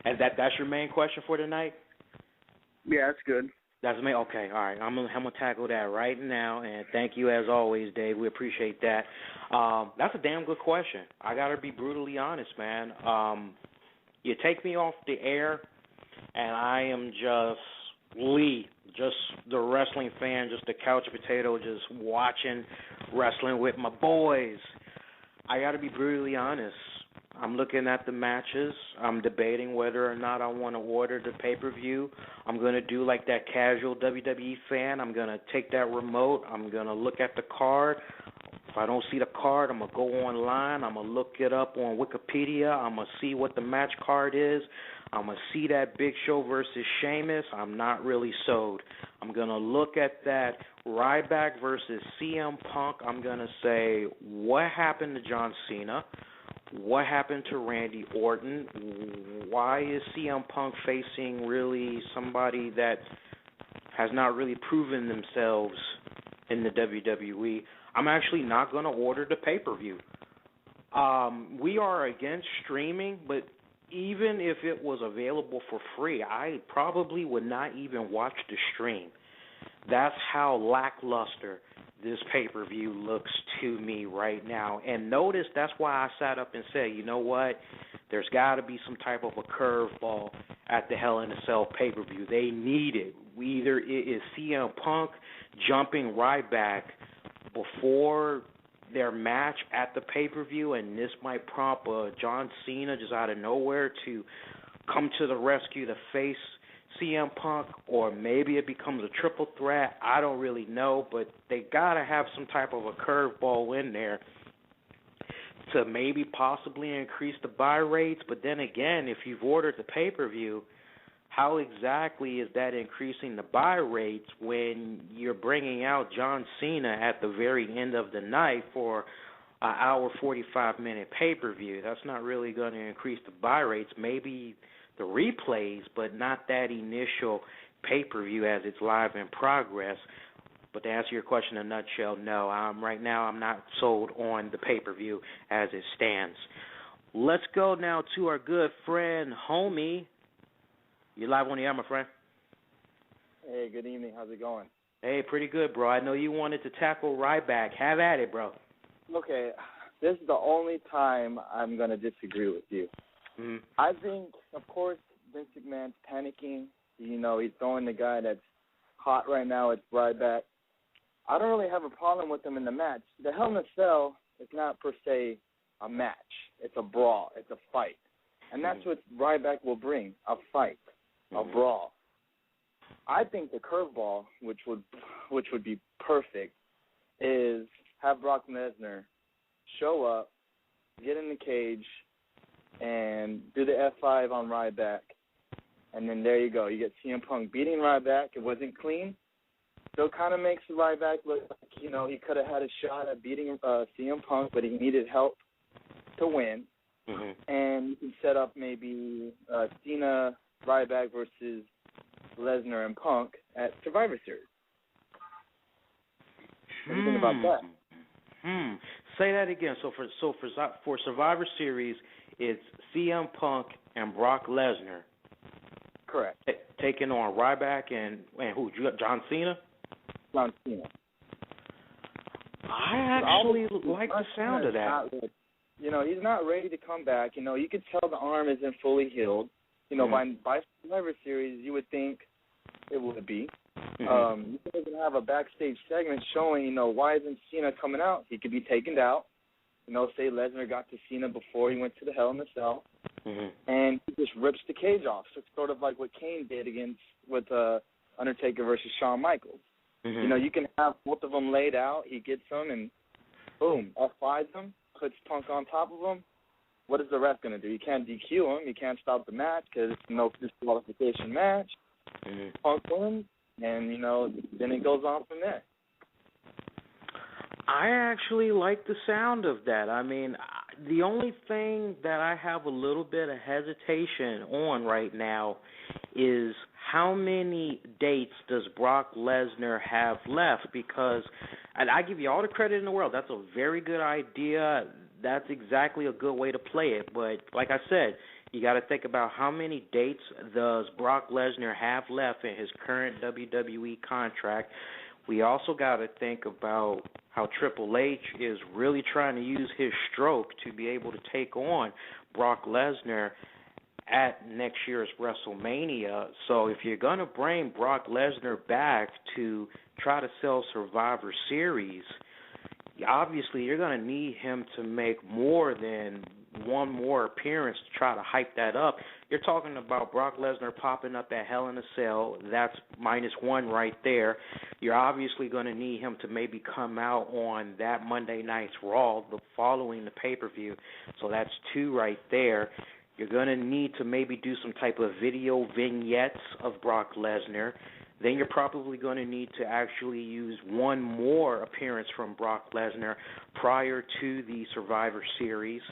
And that's your main question for tonight? Yeah, that's good. That's me. Okay, all right. I'm gonna tackle that right now, and thank you as always, Dave. We appreciate that. That's a damn good question. I gotta be brutally honest, man. You take me off the air, and I am just the wrestling fan, just the couch potato, just watching wrestling with my boys. I got to be brutally honest. I'm looking at the matches. I'm debating whether or not I want to order the pay-per-view. I'm going to do like that casual WWE fan. I'm going to take that remote. I'm going to look at the card. If I don't see the card, I'm going to go online. I'm going to look it up on Wikipedia. I'm going to see what the match card is. I'm going to see that Big Show versus Sheamus. I'm not really sold. I'm going to look at that Ryback versus CM Punk. I'm going to say, what happened to John Cena? What happened to Randy Orton? Why is CM Punk facing really somebody that has not really proven themselves in the WWE? I'm actually not going to order the pay-per-view. We are against streaming, but even if it was available for free, I probably would not even watch the stream. That's how lackluster this pay-per-view looks to me right now. And notice that's why I sat up and said, you know what, there's got to be some type of a curveball at the Hell in a Cell pay-per-view. They need it. Either it is CM Punk jumping Ryback before their match at the pay-per-view, and this might prompt John Cena just out of nowhere to come to the rescue to face CM Punk, or maybe it becomes a triple threat. I don't really know, but they got to have some type of a curveball in there to maybe possibly increase the buy rates. But then again, if you've ordered the pay-per-view, how exactly is that increasing the buy rates when you're bringing out John Cena at the very end of the night for an hour, 45-minute pay-per-view? That's not really going to increase the buy rates. Maybe the replays, but not that initial pay-per-view as it's live in progress. But to answer your question in a nutshell, no. Right now I'm not sold on the pay-per-view as it stands. Let's go now to our good friend, Homie. You're live on the air, my friend. Hey, good evening. How's it going? Hey, pretty good, bro. I know you wanted to tackle Ryback. Have at it, bro. Okay, this is the only time I'm going to disagree with you. Mm-hmm. I think, of course, Vince McMahon's panicking. You know, he's throwing the guy that's hot right now. It's Ryback. I don't really have a problem with him in the match. The Hell in a Cell is not per se a match. It's a brawl. It's a fight. And that's what Ryback will bring, a fight, a brawl. I think the curveball, which would be perfect, is have Brock Lesnar show up, get in the cage, and do the F5 on Ryback, and then there you go. You get CM Punk beating Ryback. It wasn't clean. Still kind of makes Ryback look like, you know, he could have had a shot at beating CM Punk, but he needed help to win. Mm-hmm. And you can set up maybe Cena, Ryback versus Lesnar and Punk at Survivor Series. What do you think about that? Say that again. So for Survivor Series, it's CM Punk and Brock Lesnar. Correct. Taking on Ryback and who? John Cena? John Cena. I actually like the sound of that. You know, he's not ready to come back. You know, you could tell the arm isn't fully healed. You know, by Survivor Series, you would think it would be. You could even have a backstage segment showing, you know, why isn't Cena coming out? He could be taken out. You know, say Lesnar got to Cena before he went to the Hell in a Cell, and he just rips the cage off. So it's sort of like what Kane did with Undertaker versus Shawn Michaels. You know, you can have both of them laid out. He gets them, and boom, F5s them, puts Punk on top of him. What is the ref going to do? You can't DQ him. You can't stop the match because it's no disqualification match. Punk wins, and, you know, then it goes on from there. I actually like the sound of that. I mean, the only thing that I have a little bit of hesitation on right now is how many dates does Brock Lesnar have left? Because, and I give you all the credit in the world, that's a very good idea. That's exactly a good way to play it. But like I said, you got to think about how many dates does Brock Lesnar have left in his current WWE contract. We also got to think about how Triple H is really trying to use his stroke to be able to take on Brock Lesnar at next year's WrestleMania. So if you're going to bring Brock Lesnar back to try to sell Survivor Series, obviously you're going to need him to make more than one more appearance to try to hype that up. You're talking about Brock Lesnar popping up at Hell in a Cell. That's -1 right there. You're obviously going to need him to maybe come out on that Monday night's Raw following the pay-per-view. So that's 2 right there. You're going to need to maybe do some type of video vignettes of Brock Lesnar. Then you're probably going to need to actually use one more appearance from Brock Lesnar prior to the Survivor Series.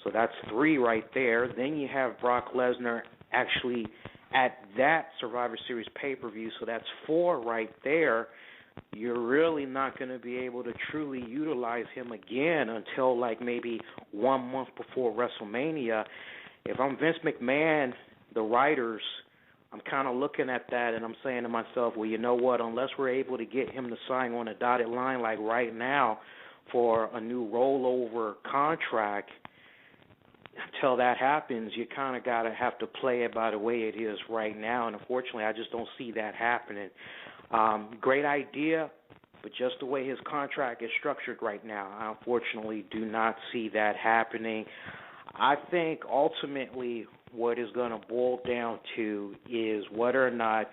So that's 3 right there. Then you have Brock Lesnar actually at that Survivor Series pay-per-view. So that's 4 right there. You're really not going to be able to truly utilize him again until like maybe 1 month before WrestleMania. If I'm Vince McMahon, the writers, I'm kind of looking at that and I'm saying to myself, well, you know what, unless we're able to get him to sign on a dotted line like right now for a new rollover contract, until that happens, you kind of got to have to play it by the way it is right now. And unfortunately, I just don't see that happening. Great idea, but just the way his contract is structured right now, I unfortunately do not see that happening. I think ultimately what is going to boil down to is whether or not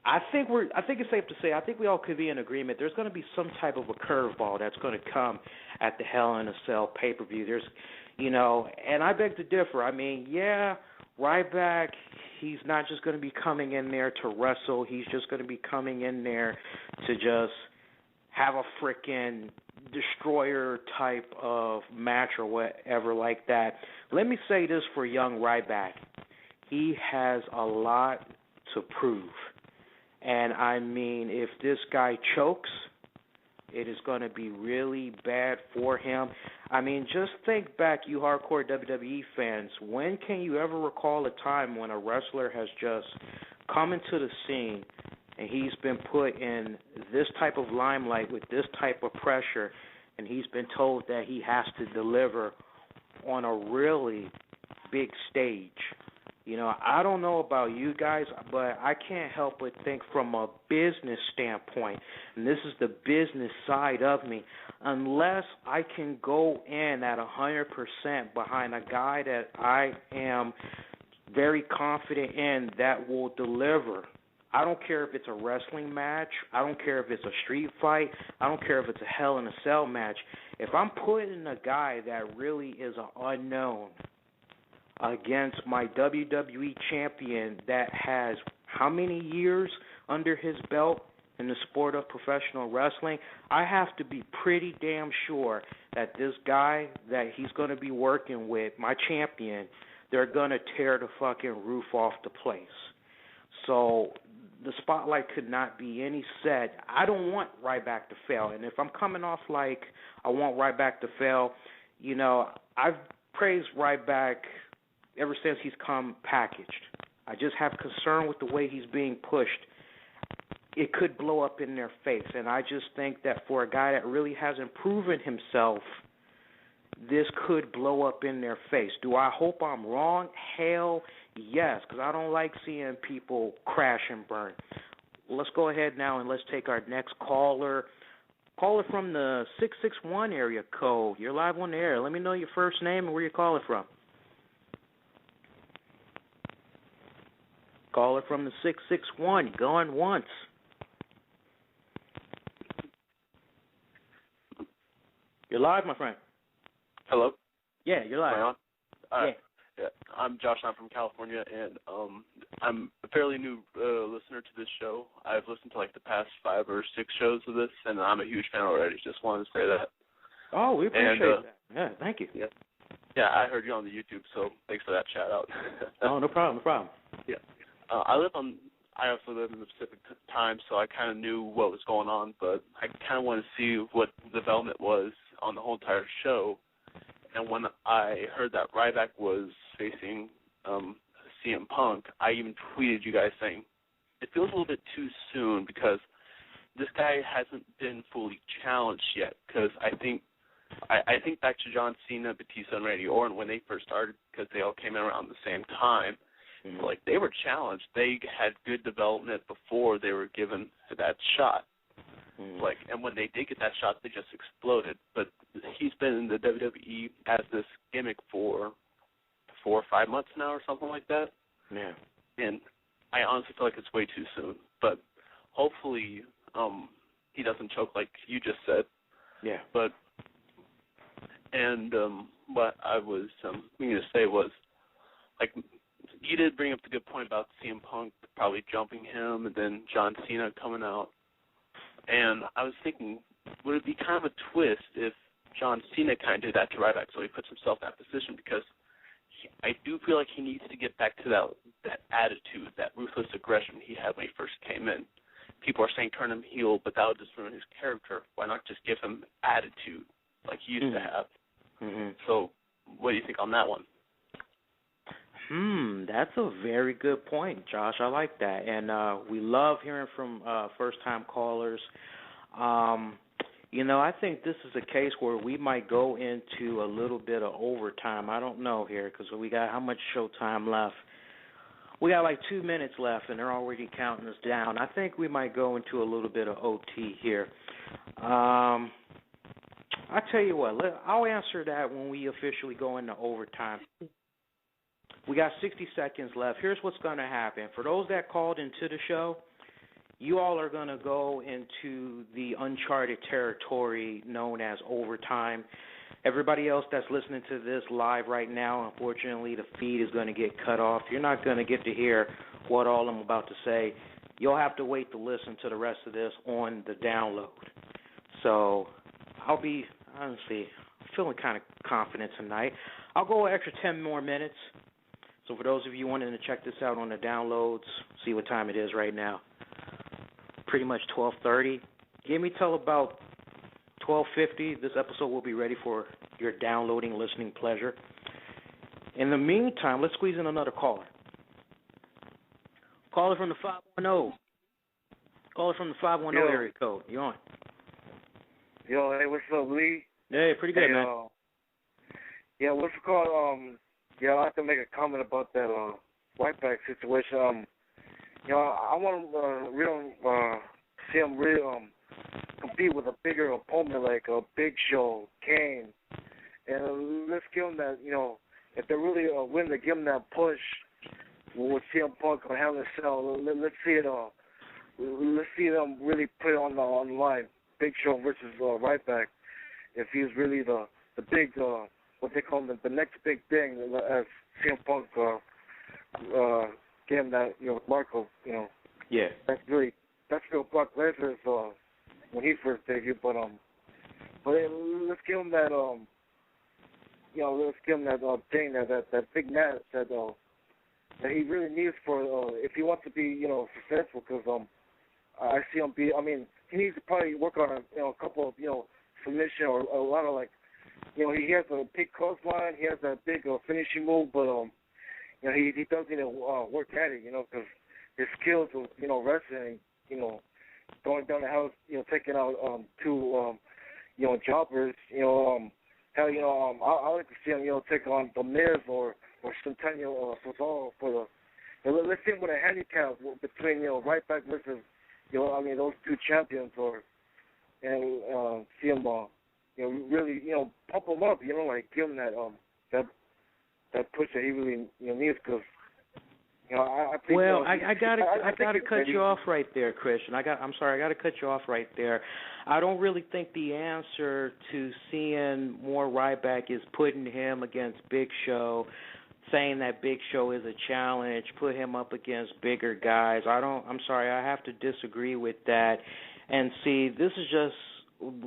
I think it's safe to say, I think we all could be in agreement. There's going to be some type of a curveball that's going to come at the Hell in a Cell pay-per-view. There's, and I beg to differ. I mean, yeah, Ryback, he's not just going to be coming in there to wrestle. He's just going to be coming in there to just have a frickin' destroyer type of match or whatever like that. Let me say this for young Ryback. He has a lot to prove. And, I mean, if this guy chokes, it is going to be really bad for him. I mean, just think back, you hardcore WWE fans. When can you ever recall a time when a wrestler has just come into the scene and he's been put in this type of limelight with this type of pressure, and he's been told that he has to deliver on a really big stage? I don't know about you guys, but I can't help but think from a business standpoint, and this is the business side of me, unless I can go in at 100% behind a guy that I am very confident in that will deliver. I don't care if it's a wrestling match. I don't care if it's a street fight. I don't care if it's a Hell in a Cell match. If I'm putting a guy that really is an unknown against my WWE champion that has how many years under his belt in the sport of professional wrestling, I have to be pretty damn sure that this guy that he's going to be working with, my champion, they're going to tear the fucking roof off the place. So the spotlight could not be any set. I don't want Ryback to fail. And if I'm coming off like I want Ryback to fail, I've praised Ryback ever since he's come packaged. I just have concern with the way he's being pushed. It could blow up in their face, and I just think that for a guy that really hasn't proven himself, this could blow up in their face. Do I hope I'm wrong? Hell yes, because I don't like seeing people crash and burn. Let's go ahead now and let's take our next caller. Caller from the 661 area code. You're live on the air. Let me know your first name and where you're calling from. Caller from the 661, going once. You're live, my friend. Hello? Yeah, you're live. Am I on? Yeah. I'm Josh. I'm from California, and I'm a fairly new listener to this show. I've listened to like the past 5 or 6 shows of this, and I'm a huge fan already. Just wanted to say that. Oh, we appreciate that. Yeah, thank you. Yeah, I heard you on the YouTube, so thanks for that shout out. Oh, no problem, no problem. Yeah. I also live in the Pacific time, so I kind of knew what was going on, but I kind of wanted to see what the development was on the whole entire show. And when I heard that Ryback was facing CM Punk, I even tweeted you guys saying, it feels a little bit too soon because this guy hasn't been fully challenged yet. Because I think back to John Cena, Batista, and Randy Orton when they first started, because they all came in around the same time. Mm-hmm. Like, they were challenged. They had good development before they were given that shot. Mm-hmm. Like, and when they did get that shot, they just exploded. But he's been in the WWE as this gimmick for 4 or 5 months now or something like that. Yeah. And I honestly feel like it's way too soon. But hopefully he doesn't choke like you just said. Yeah. But, and what I was meaning to say was, like, you did bring up the good point about CM Punk probably jumping him and then John Cena coming out. And I was thinking, would it be kind of a twist if John Cena kind of did that to Ryback so he puts himself in that position? Because I do feel like he needs to get back to that attitude, that ruthless aggression he had when he first came in. People are saying turn him heel, but that would just ruin his character. Why not just give him attitude like he used to have? Mm-hmm. So what do you think on that one? That's a very good point, Josh. I like that. And we love hearing from first-time callers. I think this is a case where we might go into a little bit of overtime. I don't know here because we got how much show time left? We got like 2 minutes left, and they're already counting us down. I think we might go into a little bit of OT here. I tell you what, I'll answer that when we officially go into overtime. We got 60 seconds left. Here's what's going to happen. For those that called into the show, you all are going to go into the uncharted territory known as overtime. Everybody else that's listening to this live right now, unfortunately, the feed is going to get cut off. You're not going to get to hear what all I'm about to say. You'll have to wait to listen to the rest of this on the download. So I'll be, honestly, feeling kind of confident tonight. I'll go an extra 10 more minutes. So for those of you wanting to check this out on the downloads, see what time it is right now. Pretty much 12:30. Give me till about 12:50. This episode will be ready for your downloading, listening pleasure. In the meantime, let's squeeze in another caller. Caller from the 510. Caller from the 510 area code. You on? Yo, hey, what's up, Lee? Hey, pretty good, man. Yeah, what's it called? Yeah, I'd like to make a comment about that Ryback situation. I want to see him really compete with a bigger opponent like a Big Show, Kane, and let's give him that. If they're really willing to give him that push with CM Punk on Hell in a Cell, let's see it. Let's see them really put it on the line. Big Show versus Ryback. If he's really the big what they call the next big thing, as CM Punk gave him that Marco. Yeah. That's real Brock Lesnar's when he first debuted, but let's give him that let's give him that thing that big match that he really needs for if he wants to be successful, because I see him be. I mean, he needs to probably work on a couple of submission or a lot of he has a big clothesline, he has that big finishing move, but he does need to work at it, because his skills of wrestling, going down the house, taking out two jobbers, hell, I like to see him take on the Miz or Centennial Cesaro for the. Let's see him with a handicap between Ryback versus those two champions, and see him really pump him up, give him that push that he really needs, because. I think, I gotta cut you off right there, Christian. I'm sorry, I gotta cut you off right there. I don't really think the answer to seeing more Ryback is putting him against Big Show, saying that Big Show is a challenge, put him up against bigger guys. I'm sorry, I have to disagree with that. And see, this is just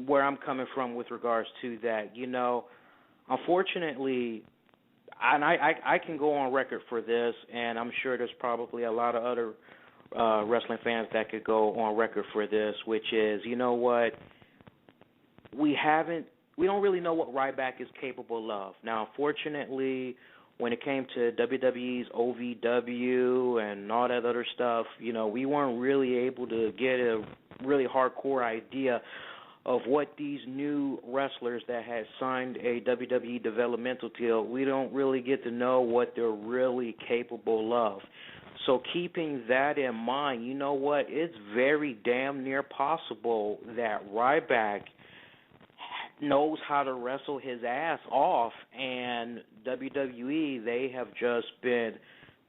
where I'm coming from with regards to that. Unfortunately. And I can go on record for this, and I'm sure there's probably a lot of other wrestling fans that could go on record for this, which is, what, we don't really know what Ryback is capable of. Now, unfortunately, when it came to WWE's OVW and all that other stuff, we weren't really able to get a really hardcore idea of what these new wrestlers that had signed a WWE developmental deal, we don't really get to know what they're really capable of. So keeping that in mind, you know what? It's very damn near possible that Ryback knows how to wrestle his ass off, and WWE, they have just been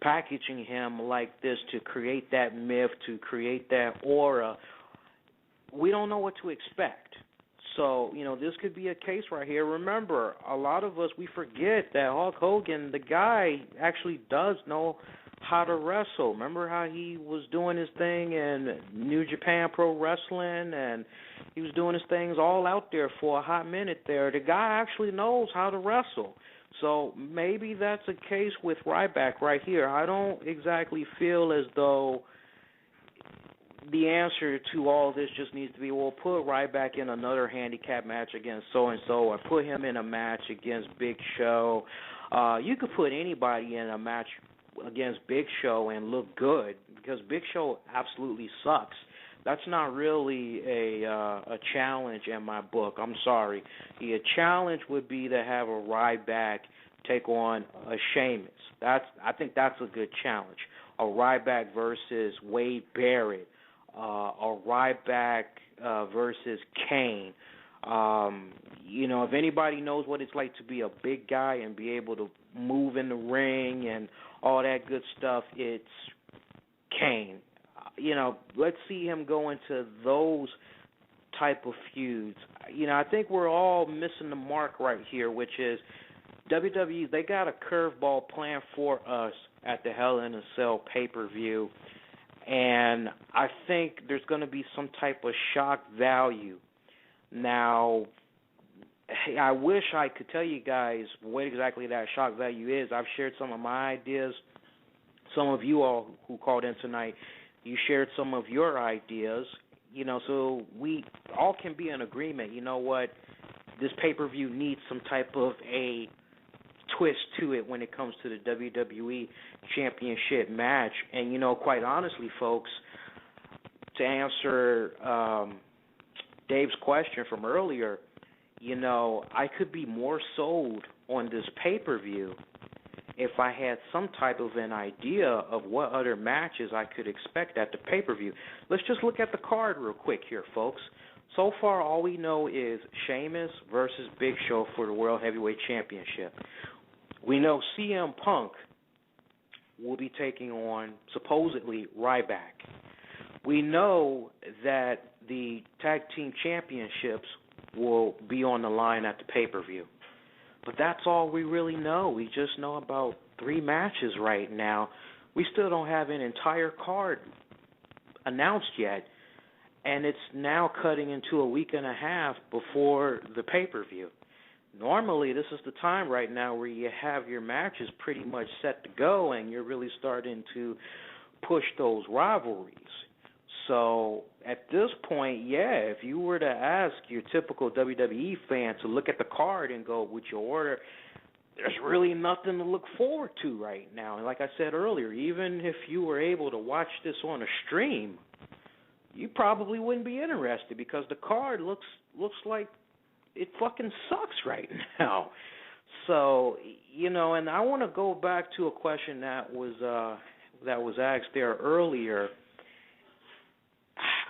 packaging him like this to create that myth, to create that aura. We don't know what to expect. So, this could be a case right here. Remember, a lot of us, we forget that Hulk Hogan, the guy, actually does know how to wrestle. Remember how he was doing his thing in New Japan Pro Wrestling, and he was doing his things all out there for a hot minute there. The guy actually knows how to wrestle. So maybe that's a case with Ryback right here. I don't exactly feel as though the answer to all this just needs to be, well, put Ryback in another handicap match against so-and-so, or put him in a match against Big Show. You could put anybody in a match against Big Show and look good, because Big Show absolutely sucks. That's not really a challenge in my book. I'm sorry. A challenge would be to have a Ryback take on a Sheamus. I think that's a good challenge. A Ryback versus Wade Barrett. A Ryback versus Kane. If anybody knows what it's like to be a big guy and be able to move in the ring and all that good stuff, it's Kane. Let's see him go into those type of feuds. I think we're all missing the mark right here, which is WWE, they got a curveball plan for us at the Hell in a Cell pay-per-view, and I think there's going to be some type of shock value. Now, I wish I could tell you guys what exactly that shock value is. I've shared some of my ideas. Some of you all who called in tonight, you shared some of your ideas, so we all can be in agreement. You know what? This pay-per-view needs some type of a twist to it when it comes to the WWE Championship match. And, quite honestly, folks, to answer Dave's question from earlier, I could be more sold on this pay-per-view if I had some type of an idea of what other matches I could expect at the pay-per-view. Let's just look at the card real quick here, folks. So far, all we know is Sheamus versus Big Show for the World Heavyweight Championship. We know CM Punk will be taking on, supposedly, Ryback. We know that the Tag Team Championships will be on the line at the pay-per-view. But that's all we really know. We just know about 3 matches right now. We still don't have an entire card announced yet, and it's now cutting into a week and a half before the pay-per-view. Normally, this is the time right now where you have your matches pretty much set to go, and you're really starting to push those rivalries. So at this point, if you were to ask your typical WWE fan to look at the card and go, would you order, there's really nothing to look forward to right now. And like I said earlier, even if you were able to watch this on a stream, you probably wouldn't be interested because the card looks like it fucking sucks right now. So, and I want to go back to a question that was asked there earlier.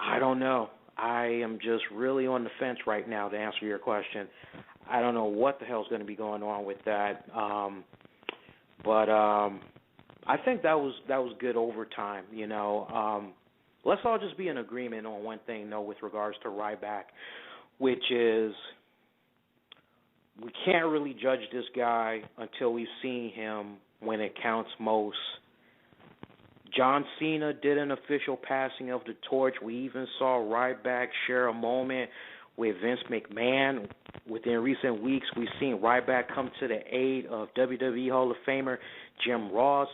I don't know. I am just really on the fence right now to answer your question. I don't know what the hell's going to be going on with that. But I think that was good overtime, Let's all just be in agreement on one thing, though, with regards to Ryback, which is we can't really judge this guy until we've seen him when it counts most. John Cena did an official passing of the torch. We even saw Ryback share a moment with Vince McMahon. Within recent weeks, we've seen Ryback come to the aid of WWE Hall of Famer Jim Ross.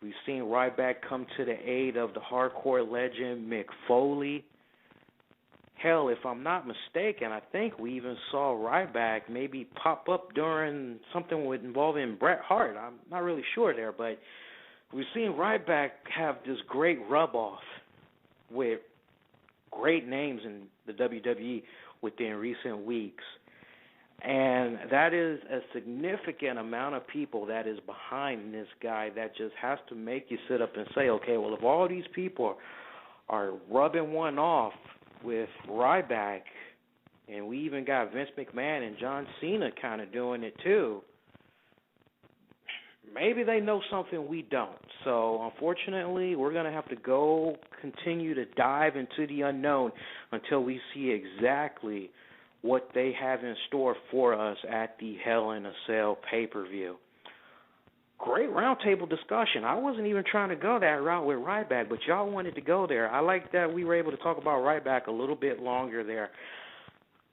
We've seen Ryback come to the aid of the hardcore legend Mick Foley. Hell, if I'm not mistaken, I think we even saw Ryback maybe pop up during something involving Bret Hart. I'm not really sure there, but we've seen Ryback have this great rub-off with great names in the WWE within recent weeks. And that is a significant amount of people that is behind this guy that just has to make you sit up and say, okay, well, if all these people are rubbing one off with Ryback, and we even got Vince McMahon and John Cena kind of doing it too, maybe they know something we don't. So, unfortunately, we're going to have to continue to dive into the unknown until we see exactly what they have in store for us at the Hell in a Cell pay-per-view. Great roundtable discussion. I wasn't even trying to go that route with Ryback, but y'all wanted to go there. I like that we were able to talk about Ryback a little bit longer there.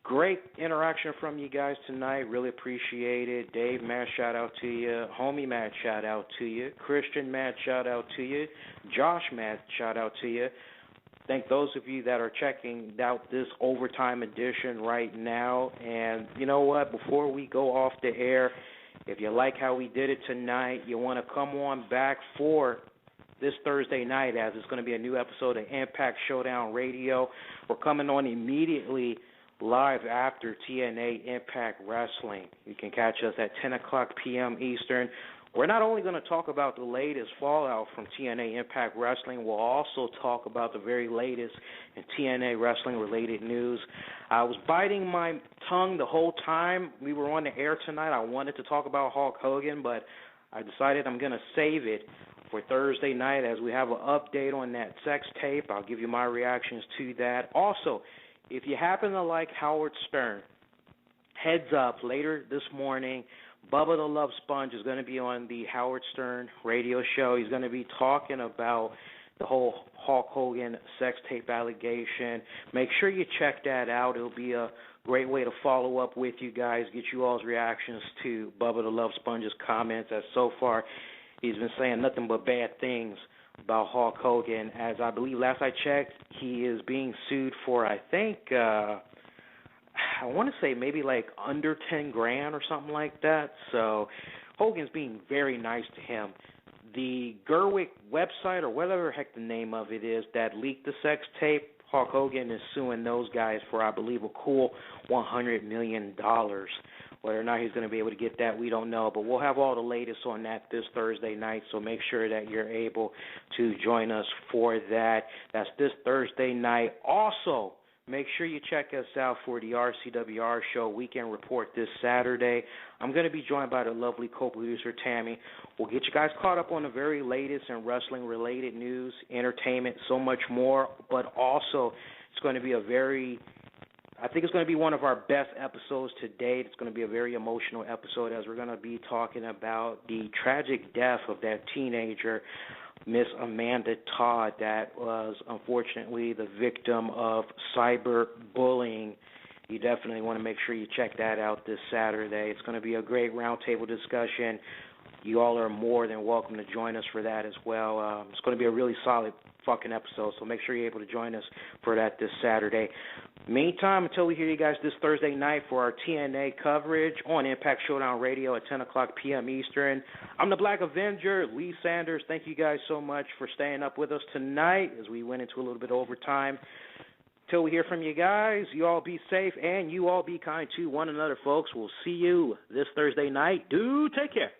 Great interaction from you guys tonight. Really appreciate it. Dave, Matt, shout out to you. Homie, Matt, shout out to you. Christian, Matt, shout out to you. Josh, Matt, shout out to you. Thank those of you that are checking out this overtime edition right now. And you know what? Before we go off the air, if you like how we did it tonight, you want to come on back for this Thursday night, as it's going to be a new episode of Impact Showdown Radio. We're coming on immediately live after TNA Impact Wrestling. You can catch us at 10 o'clock p.m. Eastern. We're not only going to talk about the latest fallout from TNA Impact Wrestling, we'll also talk about the very latest in TNA Wrestling-related news. I was biting my tongue the whole time we were on the air tonight. I wanted to talk about Hulk Hogan, but I decided I'm going to save it for Thursday night as we have an update on that sex tape. I'll give you my reactions to that. Also, if you happen to like Howard Stern, heads up, later this morning, Bubba the Love Sponge is going to be on the Howard Stern radio show. He's going to be talking about the whole Hulk Hogan sex tape allegation. Make sure you check that out. It'll be a great way to follow up with you guys, get you all's reactions to Bubba the Love Sponge's comments, as so far he's been saying nothing but bad things about Hulk Hogan. As I believe last I checked, he is being sued for, I think, I want to say maybe like under 10 grand or something like that. So Hogan's being very nice to him. The Gerwig website, or whatever the heck the name of it is, that leaked the sex tape, Hulk Hogan is suing those guys for, I believe, a cool $100 million. Whether or not he's going to be able to get that, we don't know. But we'll have all the latest on that this Thursday night, so make sure that you're able to join us for that. That's this Thursday night. Also, make sure you check us out for the RCWR Show Weekend Report this Saturday. I'm going to be joined by the lovely co-producer, Tammy. We'll get you guys caught up on the very latest in wrestling-related news, entertainment, so much more. But also, it's going to be I think it's going to be one of our best episodes to date. It's going to be a very emotional episode, as we're going to be talking about the tragic death of that teenager, Miss Amanda Todd, that was unfortunately the victim of cyberbullying. You definitely want to make sure you check that out this Saturday. It's going to be a great roundtable discussion. You all are more than welcome to join us for that as well. It's going to be a really solid fucking episode, so make sure you're able to join us for that this Saturday. Meantime, until we hear you guys this Thursday night for our TNA coverage on Impact Showdown Radio at 10 o'clock p.m. Eastern, I'm the Black Avenger, Lee Sanders. Thank you guys so much for staying up with us tonight as we went into a little bit of overtime. Till we hear from you guys, you all be safe and you all be kind to one another, folks. We'll see you this Thursday night. Do take care.